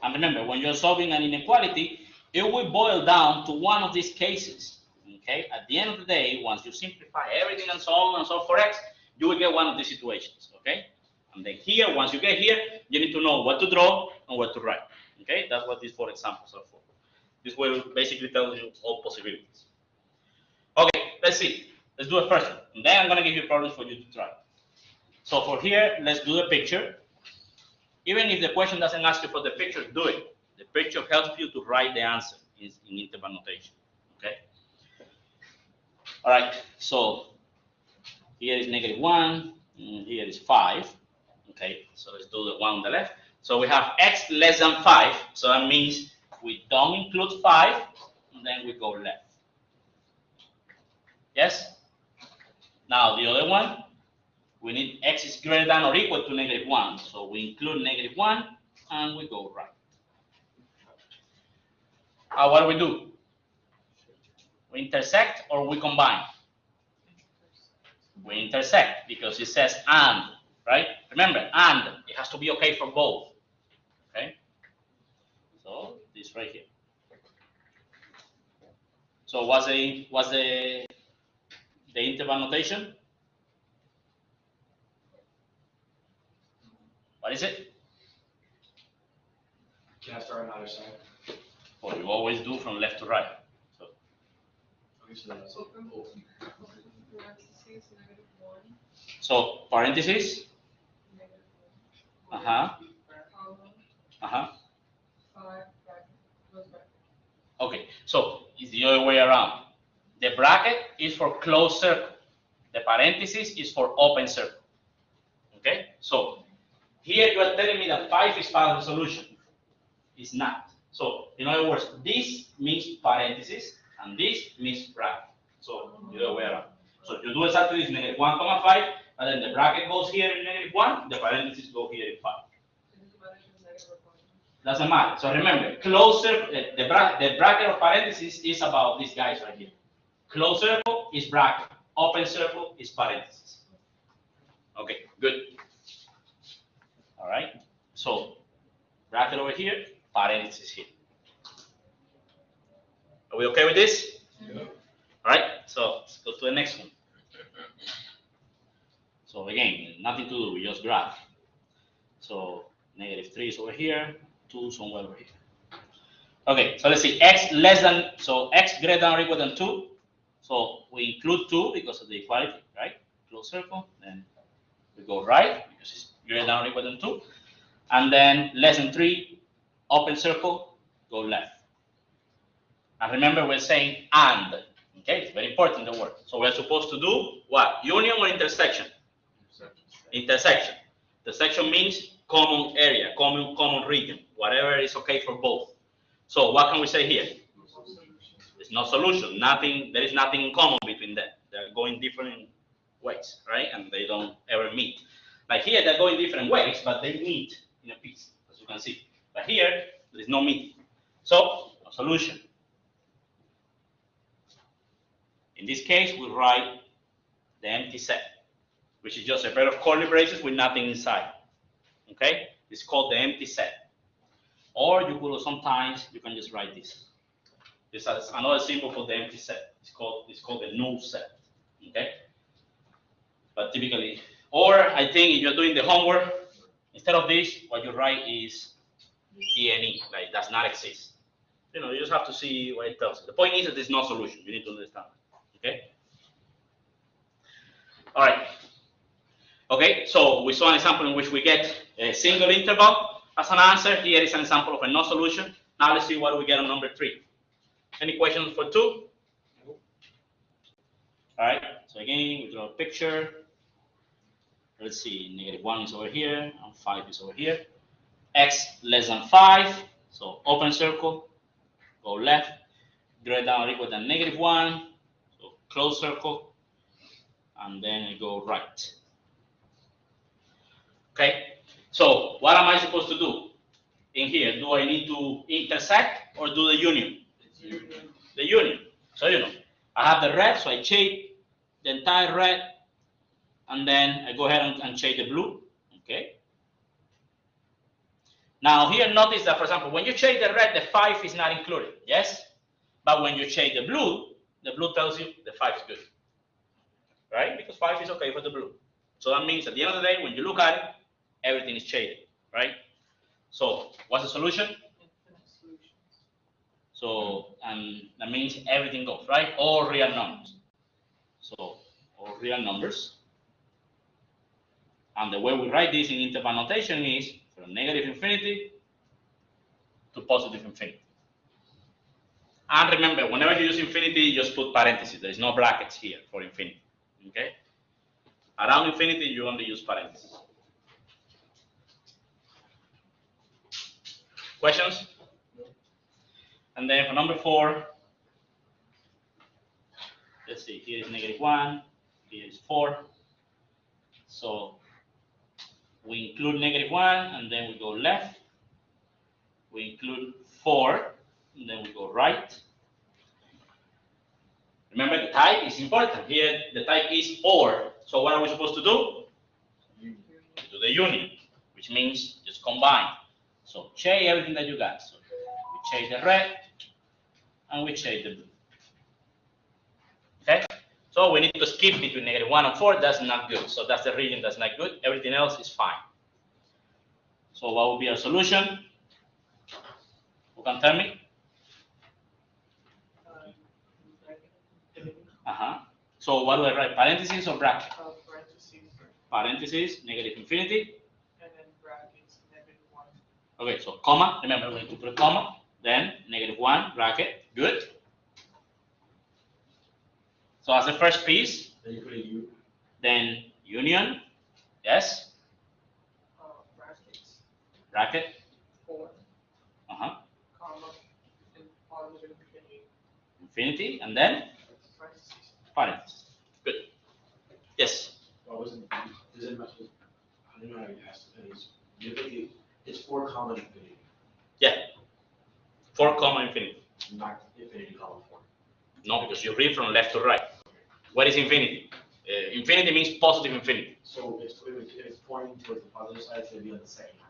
And remember, when you're solving an inequality, it will boil down to one of these cases. Okay? At the end of the day, once you simplify everything and so on and so for x, you will get one of these situations. Okay? And then here, once you get here, you need to know what to draw and what to write. Okay? That's what these 4 examples are for. This will basically tell you all possibilities. Okay, let's see. Let's do a first one. And then I'm going to give you problems for you to try. So for here, let's do the picture. Even if the question doesn't ask you for the picture, do it. The picture helps you to write the answer in interval notation. Okay? All right, so here is negative 1, and here is 5. Okay, so let's do the one on the left. So we have x less than 5, so that means we don't include 5, and then we go left. Yes? Now the other one, we need x is greater than or equal to -1. So we include -1 and we go right. What do we do? We intersect or we combine? We intersect because it says and, right? Remember, and, it has to be okay for both. Okay? So this right here. So what's the interval notation? What is it? Can I start on either side? Well, you always do from left to right. So, Okay, so that's open. Parentheses, -1, so parentheses. comma, 5 bracket, close bracket. Okay, so it's the other way around. The bracket is for closed circle. The parenthesis is for open circle. Okay, so here you are telling me that 5 is part of the solution. It's not. So in other words, this means parenthesis and this means bracket. So the other way around. So you do exactly this -1 comma 5, and then the bracket goes here in -1, the parenthesis go here in 5. Doesn't matter. So remember, closed circle, the bracket or parenthesis is about these guys right here. Closed circle is bracket. Open circle is parenthesis. Okay, good. All right. So bracket over here, parenthesis here. Are we okay with this? Yeah. All right. So let's go to the next one. So again, nothing to do. We just graph. So -3 is over here. 2 somewhere over here. Okay, so let's see, x less than, so x greater than or equal than 2. So we include 2 because of the equality, right? Close circle, then we go right because it's greater than or equal than 2. And then less than 3, open circle, go left. And remember, we're saying and, okay? It's very important, the word. So we're supposed to do what? Union or intersection? Intersection. Intersection means common area, common region, whatever is okay for both. So what can we say here? There's no solution. Nothing. There is nothing in common between them. They're going different ways, right? And they don't ever meet. Like here, they're going different ways, but they meet in a piece, as you can see. But here, there is no meeting. So, a solution. In this case, we write the empty set, which is just a pair of curly braces with nothing inside. Okay, it's called the empty set. Or you could sometimes you can just write this. This is another symbol for the empty set. It's called the null set. Okay, but typically, or I think if you're doing the homework, instead of this, what you write is DNE, like does not exist. You know, you just have to see what it tells you. The point is that there's no solution. You need to understand. Okay. All right. Okay, so we saw an example in which we get a single interval as an answer. Here is an example of a no solution. Now let's see what we get on number 3. Any questions for 2? All right, so again, we draw a picture. Let's see, -1 is over here, and 5 is over here. X less than 5, so open circle, go left. Greater than or equal than -1, so close circle, and then I go right. Okay, so what am I supposed to do in here? Do I need to intersect or do the union? The union. So you know, I have the red, so I shade the entire red, and then I go ahead and shade the blue. Okay. Now here, notice that, for example, when you shade the red, the 5 is not included. Yes, but when you shade the blue tells you the 5 is good, right? Because 5 is okay for the blue. So that means at the end of the day, when you look at it, everything is shaded, right? So what's the solution? So, and that means everything goes, right? All real numbers. So, all real numbers. And the way we write this in interval notation is from -infinity to +infinity. And remember, whenever you use infinity, you just put parentheses. There is no brackets here for infinity, okay? Around infinity, you only use parentheses. Questions? And then for number 4, let's see, here is -1, here is 4. So we include -1, and then we go left. We include 4, and then we go right. Remember, the type is important. Here, the type is OR. So what are we supposed to do? Do the union, which means just combine. So change everything that you got. So we change the red, and we change the blue. Okay? So we need to skip between -1 and 4. That's not good. So that's the region that's not good. Everything else is fine. So what will be our solution? Who can tell me? So what do I write? Parentheses or bracket? Parentheses. Parentheses, -infinity. And then brackets, -1. Okay, so comma. Remember, we need to put a comma. Then -1 bracket. Good. So as the first piece. Then you put a U. Then union. Yes. Brackets, Bracket. 4, comma, and positive infinity. Infinity, and then Parentheses. parentheses. Good. Yes. Well, wasn't, does it matter? I don't know how you ask it. It's 4 comma infinity, Yeah. 4 comma infinity. not infinity comma 4. No, because you read from left to right. What is infinity? Infinity means positive infinity. So if it's pointing towards the positive side, it's going to be on the second half.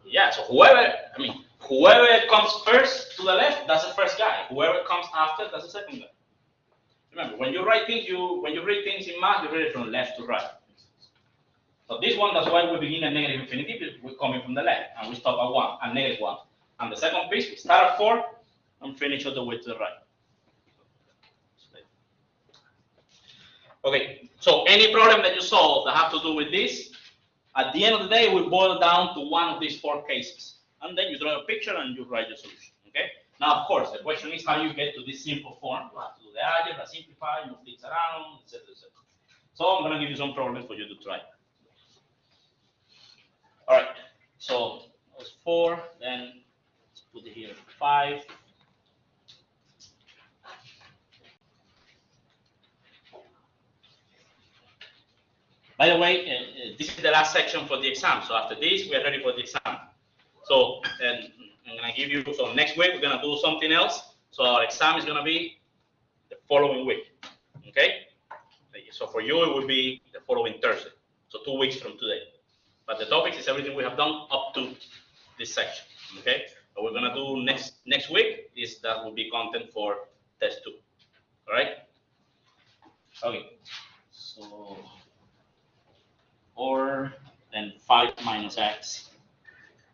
Yeah, so whoever comes first to the left, that's the first guy. Whoever comes after, that's the second guy. Remember, when you read things in math, you read it from left to right. So this one, that's why we begin at -infinity, because we're coming from the left, and we stop at 1, at -1. And the second piece, we start at 4, and finish all the way to the right. Okay, so any problem that you solve that have to do with this, at the end of the day, we boil down to one of these 4 cases. And then you draw a picture and you write your solution, okay? Now, of course, the question is how you get to this simple form. You have to do the algebra, simplify, move things around, etc., etc. So I'm going to give you some problems for you to try. All right, so that was 4, then let's put it here 5. By the way, this is the last section for the exam. So after this, we are ready for the exam. So I'm going to give you, so next week, we're going to do something else. So our exam is going to be the following week. Okay? So for you, it will be the following Thursday. So 2 weeks from today. But the topics is everything we have done up to this section. Okay? What we're going to do next week is that will be content for test 2. All right? Okay. So, or then 5 minus x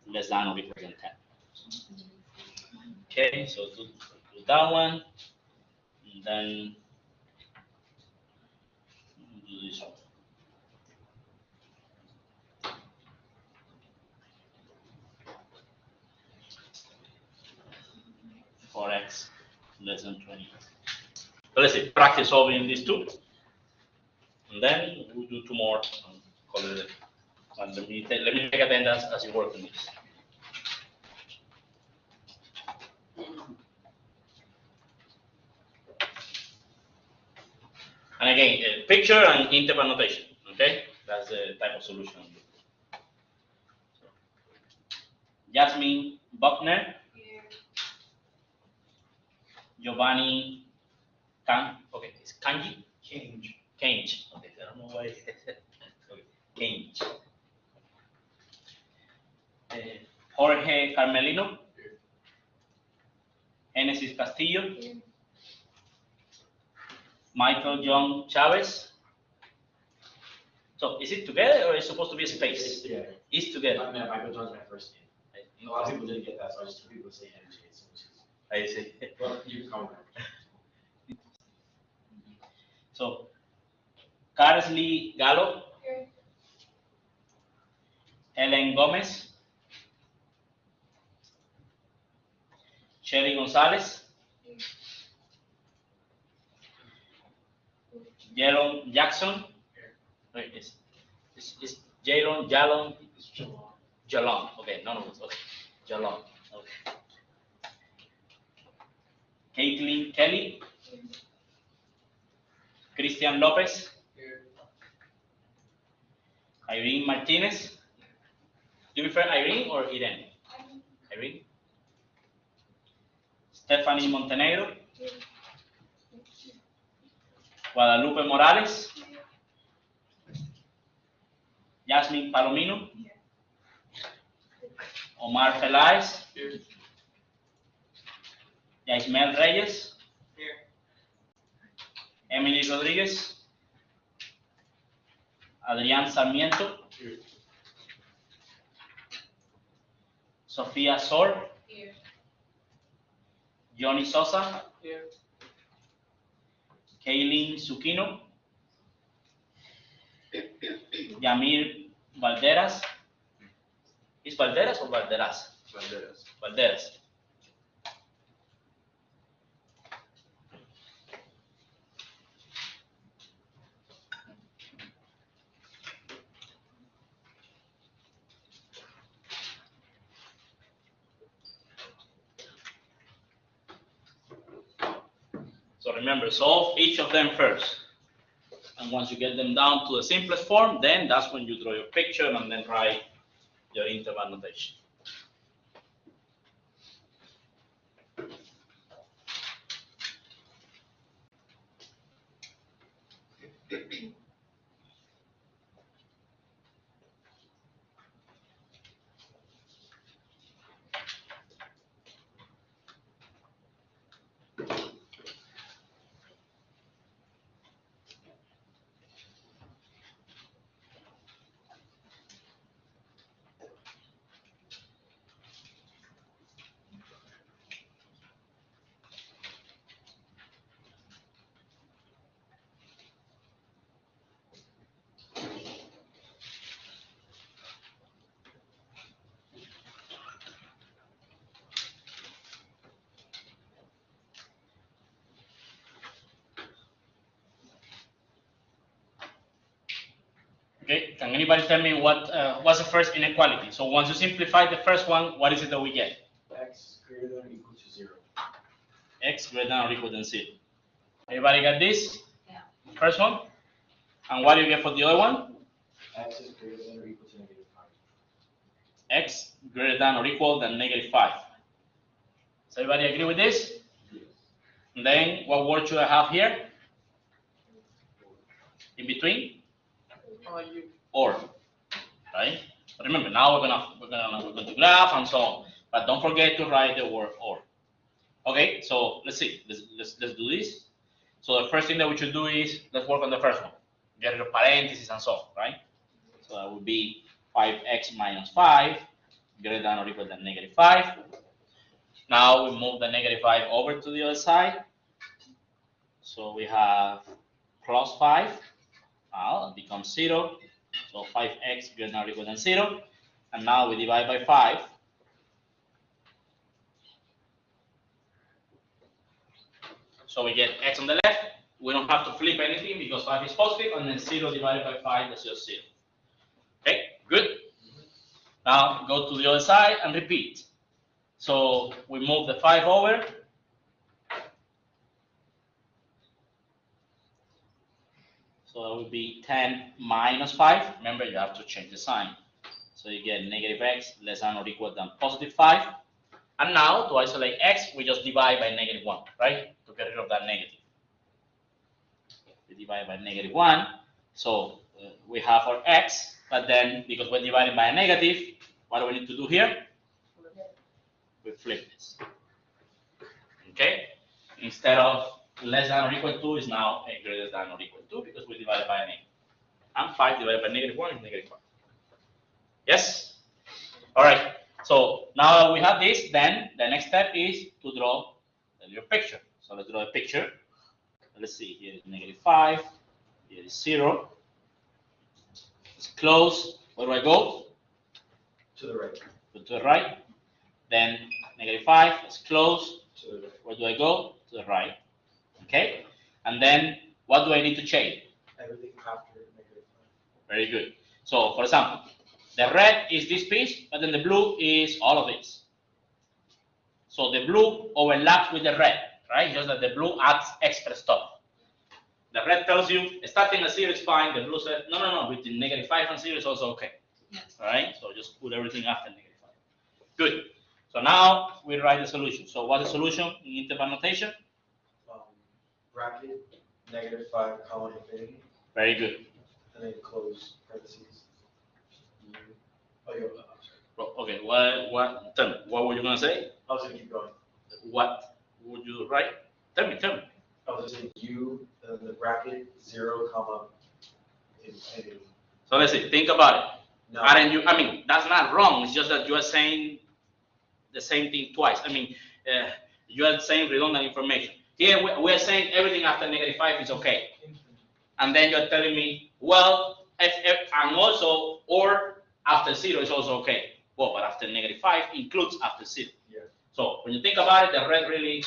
less than or equal to 10. Okay, so do that one, and then do this one. For x less than 20. So let's see, practice solving these 2, and then we'll do 2 more. Call it a day. And let me take attendance as you work on this. And again, picture and interval notation. Okay, that's the type of solution. Jasmine Buckner. Here. Giovanni okay, it's Kanji? Kange. Okay, I don't know why. Okay, Kange. Jorge Carmelino. Genesis Castillo. Here. Michael John Chavez. So is it together or is it supposed to be a space? It's together. It's together. Michael John's my first name. A lot of people didn't get that, so I just told people to say MJ. I see. Well, you can comment. So, Carsley Gallo. Here. Helen Gomez. Sherry Gonzalez. Jaron Jackson. Wait, it's Jaron Jalon. Jalon. Okay, none of us. Okay, Jalon. Okay. Caitlin Kelly. Christian Lopez. Here. Irene Martinez. Do you prefer Irene or Irene? Irene. Stephanie Montenegro. Guadalupe Morales. Yasmin Palomino. Omar Peláez. Here. Yaismel Reyes. Here. Emily Rodríguez. Adrián Sarmiento. Here. Sofía Sor. Here. Johnny Sosa. Here. Kaylin Zucchino. Yamir Valderas. ¿Es Valderas o Valderas? Banderas. Valderas. So remember, solve each of them first. And once you get them down to the simplest form, then that's when you draw your picture and then write your interval notation. Okay, can anybody tell me what's the first inequality? So once you simplify the first one, what is it that we get? X greater than or equal to 0. X greater than or equal than 0. Everybody got this? Yeah. First one? And what do you get for the other one? X is greater than or equal to negative 5. X greater than or equal than negative 5. Does everybody agree with this? Yes. And then what word should I have here? In between? You. Or, right? But remember, now we're going to graph and so on. But don't forget to write the word or. Okay, so let's see. Let's do this. So the first thing that we should do is let's work on the first one. Get rid of parentheses and so on, right? So that would be 5x minus 5 greater than or equal than negative 5. Now we move the negative 5 over to the other side. So we have plus 5. Now it becomes 0. So 5x greater than or equal than 0. And now we divide by 5. So we get x on the left. We don't have to flip anything because 5 is positive, and then 0 divided by 5 is just 0. Okay, good. Now go to the other side and repeat. So we move the 5 over. So that would be 10 minus 5. Remember, you have to change the sign. So you get negative x less than or equal than positive 5. And now, to isolate x, we just divide by negative 1, right? To get rid of that negative. We divide by negative 1. So we have our x, but then because we're dividing by a negative, what do we need to do here? We flip this. Okay? Instead of less than or equal to is now a greater than or equal to because we divided by a negative. And 5 divided by negative 1 is negative 5. Yes? All right. So now that we have this, then the next step is to draw your picture. So let's draw a picture. Let's see, here is negative 5, here is 0. It's close. Where do I go? To the right. Go to the right. Then negative 5, it's close. To the right. Where do I go? To the right. Okay? And then what do I need to change? Everything after negative 5. Very good. So for example, the red is this piece, but then the blue is all of this. So the blue overlaps with the red, right? Just that the blue adds extra stuff. The red tells you starting at 0 is fine. The blue says, no, no, no, between -5 and 0 is also okay. Yes. All right, so just put everything after -5. Good. So now we write the solution. So what's the solution in interval notation? Bracket, -5, comma, infinity, Very good. and then close parentheses. Oh, I'm sorry. Well, okay, tell me, what were you gonna say? I was gonna keep going. What would you write? Tell me. I was just saying U, and then the bracket, 0, comma, infinity. So let's see, think about it. No. Aren't you, I mean, that's not wrong, it's just that you are saying the same thing twice. I mean, you are saying redundant information. Here, we are saying everything after -5 is okay. And then you're telling me, well, and also, or after 0 is also okay. Well, but after -5 includes after 0. Yeah. So when you think about it, the red really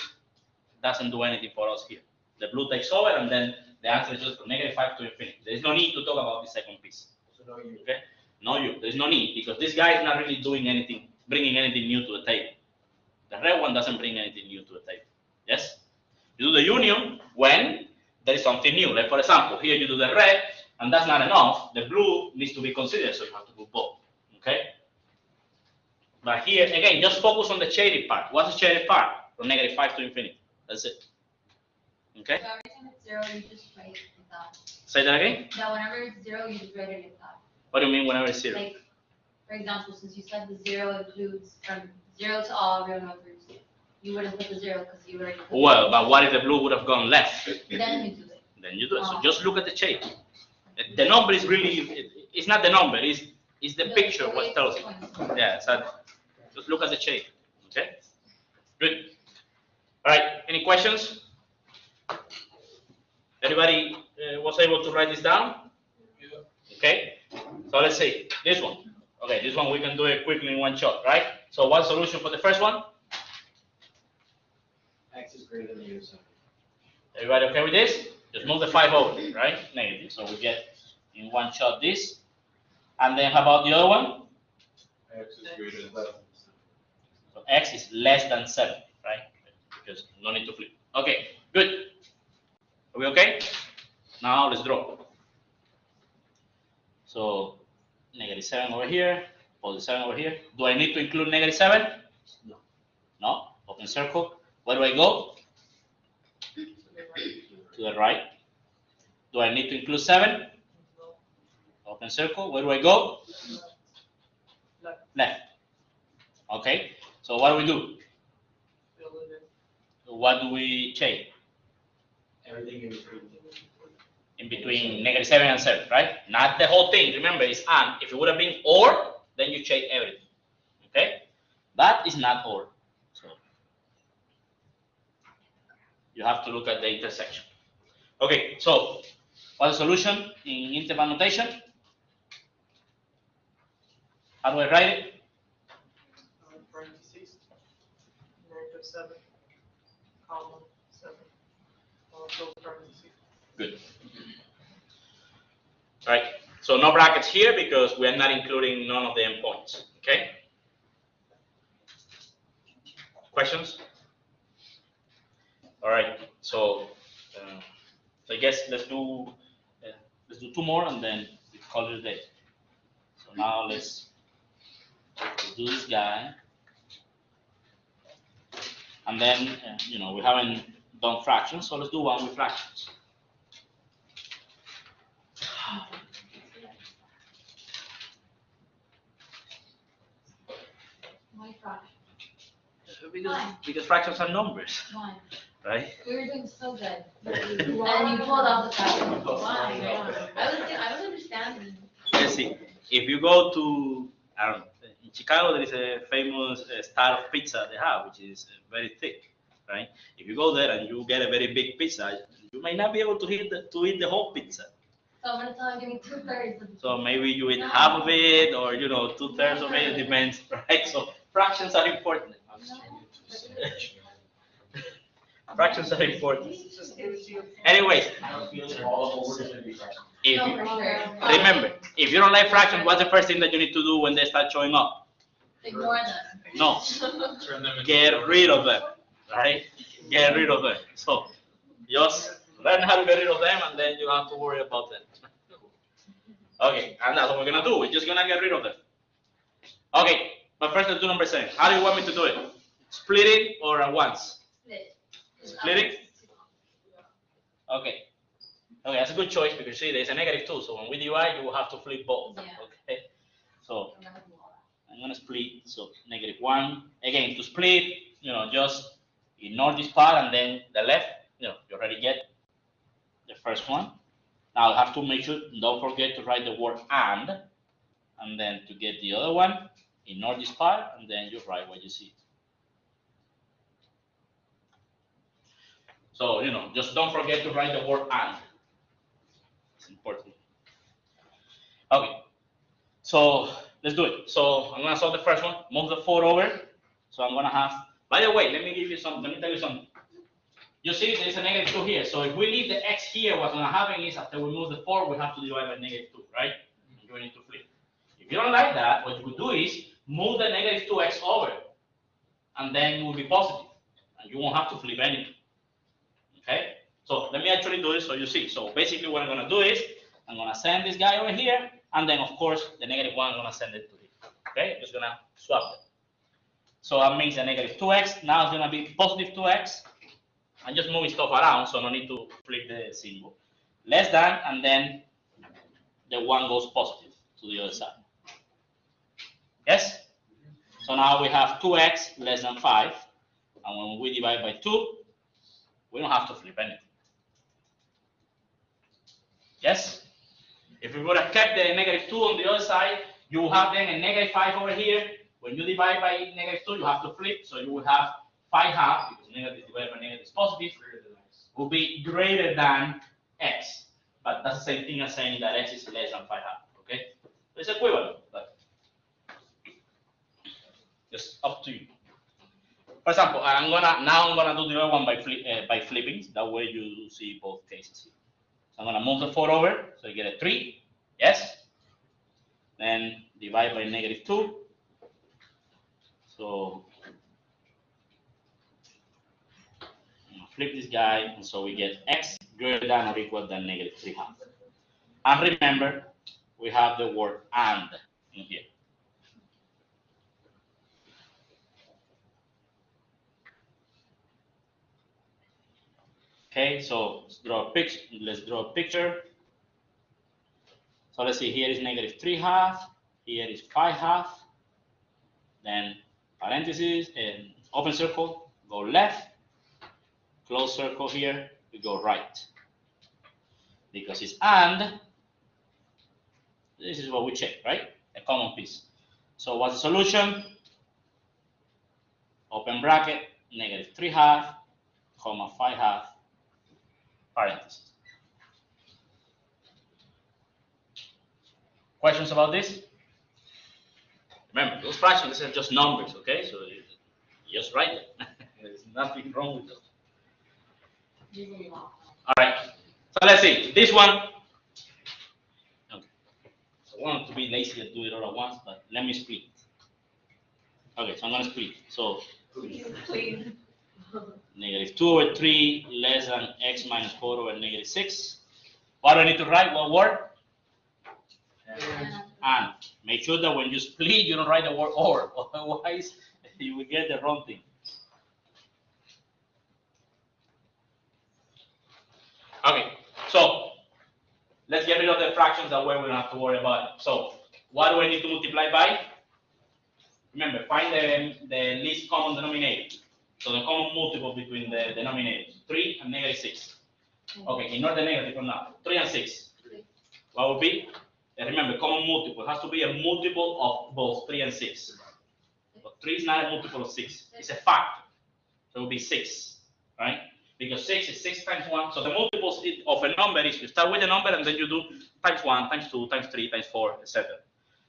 doesn't do anything for us here. The blue takes over, and then the answer is just from -5 to infinity. There's no need to talk about the second piece. So no U. Okay? No you. There's no need, because this guy is not really doing anything, bringing anything new to the table. The red one doesn't bring anything new to the table. Yes? You do the union when there is something new. Like for example, here you do the red, and that's not enough. The blue needs to be considered, so you have to do both. Okay? But here, again, just focus on the shaded part. What's the shaded part? From -5 to infinity. That's it. Okay? So every time it's 0, you just write it like that. Say that again? Now, whenever it's 0, you just write it like that. What do you mean whenever it's 0? Like, for example, since you said the 0 includes from 0 to all real numbers, you wouldn't put the 0 because you already put Well, but what if the blue would have gone left? Then you do it. Then you do it. So just look at the shape. The number is really, it's not the number, it's the picture what it tells you. Yeah, so just look at the shape. Okay? Good. All right, any questions? Everybody was able to write this down? Okay, so let's see, this one. Okay, this one we can do it quickly in one shot, right? So what's the solution for the first one? X is greater than -7. Everybody okay with this? Just move the 5 over, right? Negative, so we get in one shot this. And then how about the other one? X is greater than 7. So X is less than 7, right? Because no need to flip. Okay, good. Are we okay? Now let's draw. So -7 over here, +7 over here. Do I need to include -7? No. No? Open circle. Where do I go? To the right. Do I need to include 7? Open circle. Where do I go? Left. Left. Okay. So what do we do? Fill it What do we change? Everything in between. In between -7 and 7, right? Not the whole thing. Remember, it's and. If it would have been or, then you change everything. Okay? That is not or. So you have to look at the intersection. Okay, so what's the solution in interval notation? How do I write it? parentheses, -7, comma, 7, also parentheses. Good. All right, so no brackets here because we are not including none of the endpoints, okay? Questions? All right, so I guess let's do 2 more and then we call it a day. So now let's do this guy. And then, we haven't done fractions, so let's do one with fractions. Why fraction? Because fractions are numbers, Why? right? We were doing so good. And you pulled off the fraction. Why? I was understanding. Let's see. If you go to, I don't know, in Chicago, there is a famous style of pizza they have, which is very thick, right? If you go there and you get a very big pizza, you may not be able to eat the whole pizza. So I'm gonna tell him, give me 2/3 of the. So maybe you eat half of it, or 2/3 of it. It depends, right? So fractions are important. Fractions are important. Anyways, if No, you, for sure. remember, if you don't like fractions, what's the first thing that you need to do when they start showing up? Ignore them. No, Turn them into get rid of them, right? Get rid of them. So just Learn how to get rid of them, and then you don't have to worry about them. Okay, and that's what we're gonna do. We're just gonna get rid of them. Okay, but first let's do number 7. How do you want me to do it? Split it or at once? Split. Split it? Okay. Okay, that's a good choice because see, there's a -2, so when we divide, you will have to flip both. Yeah. Okay. So I'm gonna split. So -1. Again, to split, just ignore this part and then the left. You already get the first one. Now I have to make sure, don't forget to write the word and then to get the other one, ignore this part, and then you write what you see. So, just don't forget to write the word and. It's important. Okay, so let's do it. So I'm gonna solve the first one, move the 4 over. So I'm gonna have, by the way, let me tell you something. You see, there's a -2 here. So if we leave the x here, what's gonna happen is after we move the 4, we have to divide by -2, right? And you need to flip. If you don't like that, what you could do is move the -2x over, and then it will be positive, and you won't have to flip anything. Okay? So let me actually do this so you see. So basically what I'm gonna do is, I'm gonna send this guy over here, and then of course the -1, I'm gonna send it to here. Okay? I'm just gonna swap them. So that makes a -2x. Now it's gonna be positive 2x. I'm just moving stuff around, so no need to flip the symbol. Less than, and then the 1 goes positive to the other side. Yes? So now we have 2x less than 5, and when we divide by 2, we don't have to flip anything. Yes? If we would have kept the -2 on the other side, you will have then a -5 over here. When you divide by -2, you have to flip, so you will have 5/2, because negative divided by negative is positive, will be greater than x. But that's the same thing as saying that x is less than 5/2, okay? It's equivalent, but just up to you. For example, I'm gonna do the other one by flipping. That way you see both cases here. So I'm gonna move the 4 over, so you get a 3, yes? Then divide by -2. So flip this guy, and so we get x greater than or equal than -3/2. And remember, we have the word and in here. Okay, so let's draw a picture. So let's see, here is -3/2, here is 5/2, then parentheses and open circle, go left. Close circle here, we go right. Because it's and, this is what we check, right? A common piece. So what's the solution? Open bracket, -3/2, comma 5/2, parentheses. Questions about this? Remember, those fractions, these are just numbers, okay? So you just write it. There's nothing wrong with them. All right, so let's see, this one, okay. So I want to be lazy and do it all at once, but let me split. Okay, so I'm gonna split. So Please. -2/3 less than x minus 4 over -6. What do I need to write? What word? And. Make sure that when you split, you don't write the word or, otherwise you will get the wrong thing. Okay, so let's get rid of the fractions, that way we don't have to worry about it. So what do I need to multiply by? Remember, find the least common denominator. So the common multiple between the denominators, 3 and -6. Okay, ignore the negative for now. 3 and 6. What would be? And remember, common multiple has to be a multiple of both 3 and 6. But 3 is not a multiple of 6. It's a factor. So it will be 6, right? Because 6 is 6 times 1. So the multiples of a number is you start with a number and then you do times 1, times 2, times 3, times 4, etc.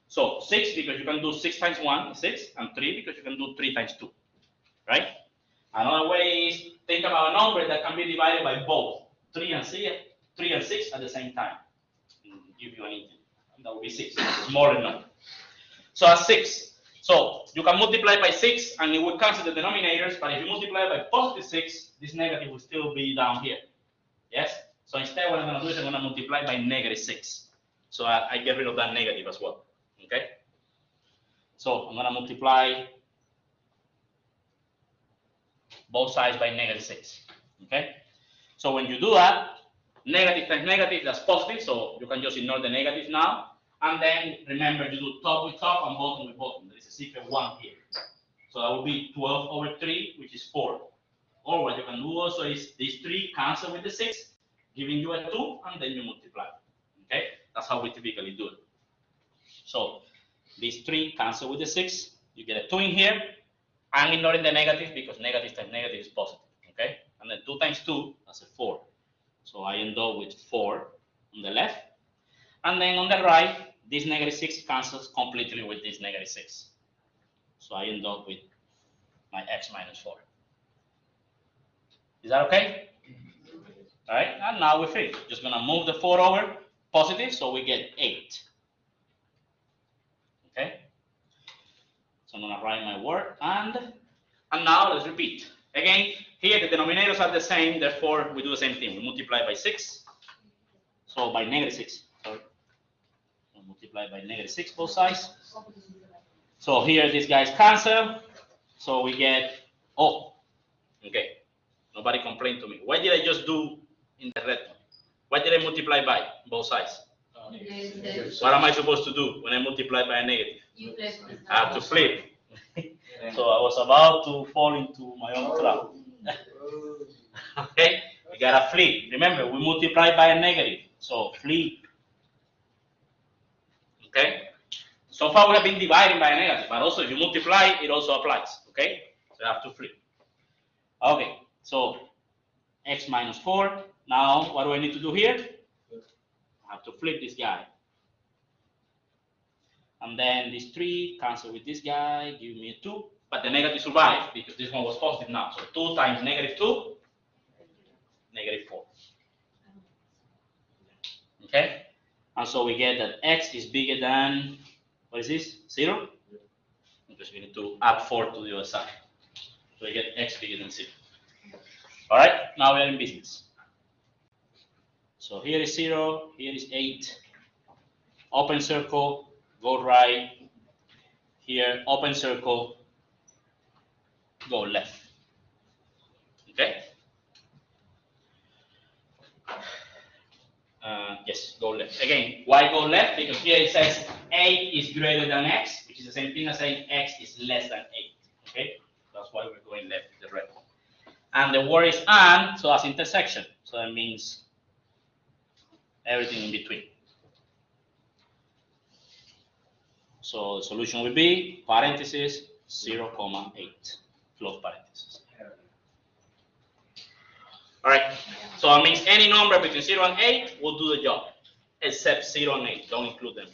So 6 because you can do 6 times 1 is 6, and 3 because you can do 3 times 2, right? Another way is think about a number that can be divided by both 3 and 6 at the same time. Give you an integer. That would be 6, smaller number. So that's 6. So you can multiply by 6 and it will cancel the denominators, but if you multiply by +6, this negative will still be down here. Yes? So instead, what I'm going to do is I'm going to multiply by -6. So I get rid of that negative as well. Okay? So I'm going to multiply both sides by -6. Okay? So when you do that, negative times negative, that's positive. So you can just ignore the negative now. And then remember, you do top with top and bottom with bottom. There is a secret 1 here. So that will be 12 over 3, which is 4. Or what you can do also is these 3 cancel with the 6, giving you a 2, and then you multiply. Okay? That's how we typically do it. So these 3 cancel with the 6, you get a 2 in here. I'm ignoring the negative because negative times negative is positive. Okay? And then 2 times 2, that's a 4. So I end up with 4 on the left. And then on the right, this -6 cancels completely with this -6. So I end up with my x minus 4. Is that okay? All right, and now we finish. Just gonna move the 4 over, positive, so we get 8. Okay? So I'm gonna write my word, and now let's repeat. Again, here the denominators are the same, therefore we do the same thing. We multiply by 6. So by -6, sorry. We'll multiply by -6 both sides. So here these guys cancel. So we get, oh, okay. Nobody complained to me. Why did I just do in the red one? Why did I multiply by both sides? What am I supposed to do when I multiply by a negative? You flip. I have to flip. So I was about to fall into my own trap. Okay, we gotta flip. Remember, we multiply by a negative, so flip. Okay. So far we have been dividing by a negative, but also if you multiply, it also applies. Okay, so you have to flip. Okay, so x minus 4. Now what do I need to do here? I have to flip this guy. And then this 3 cancel with this guy, give me a 2. But the negative survives because this one was positive now. So 2 times -2, -4. Okay? And so we get that x is bigger than, what is this? 0? Because we need to add 4 to the other side. So we get x bigger than 0. All right, now we are in business. So here is 0, here is 8. Open circle, go right. Here, open circle, go left. Okay? Yes, go left. Again, why go left? Because here it says 8 is greater than x, which is the same thing as saying x is less than 8. Okay? That's why we're going left, the red. And the word is and, so that's intersection. So that means everything in between. So the solution will be parenthesis 0,8, close parenthesis. All right, so that means any number between 0 and 8 will do the job, except 0 and 8, don't include them.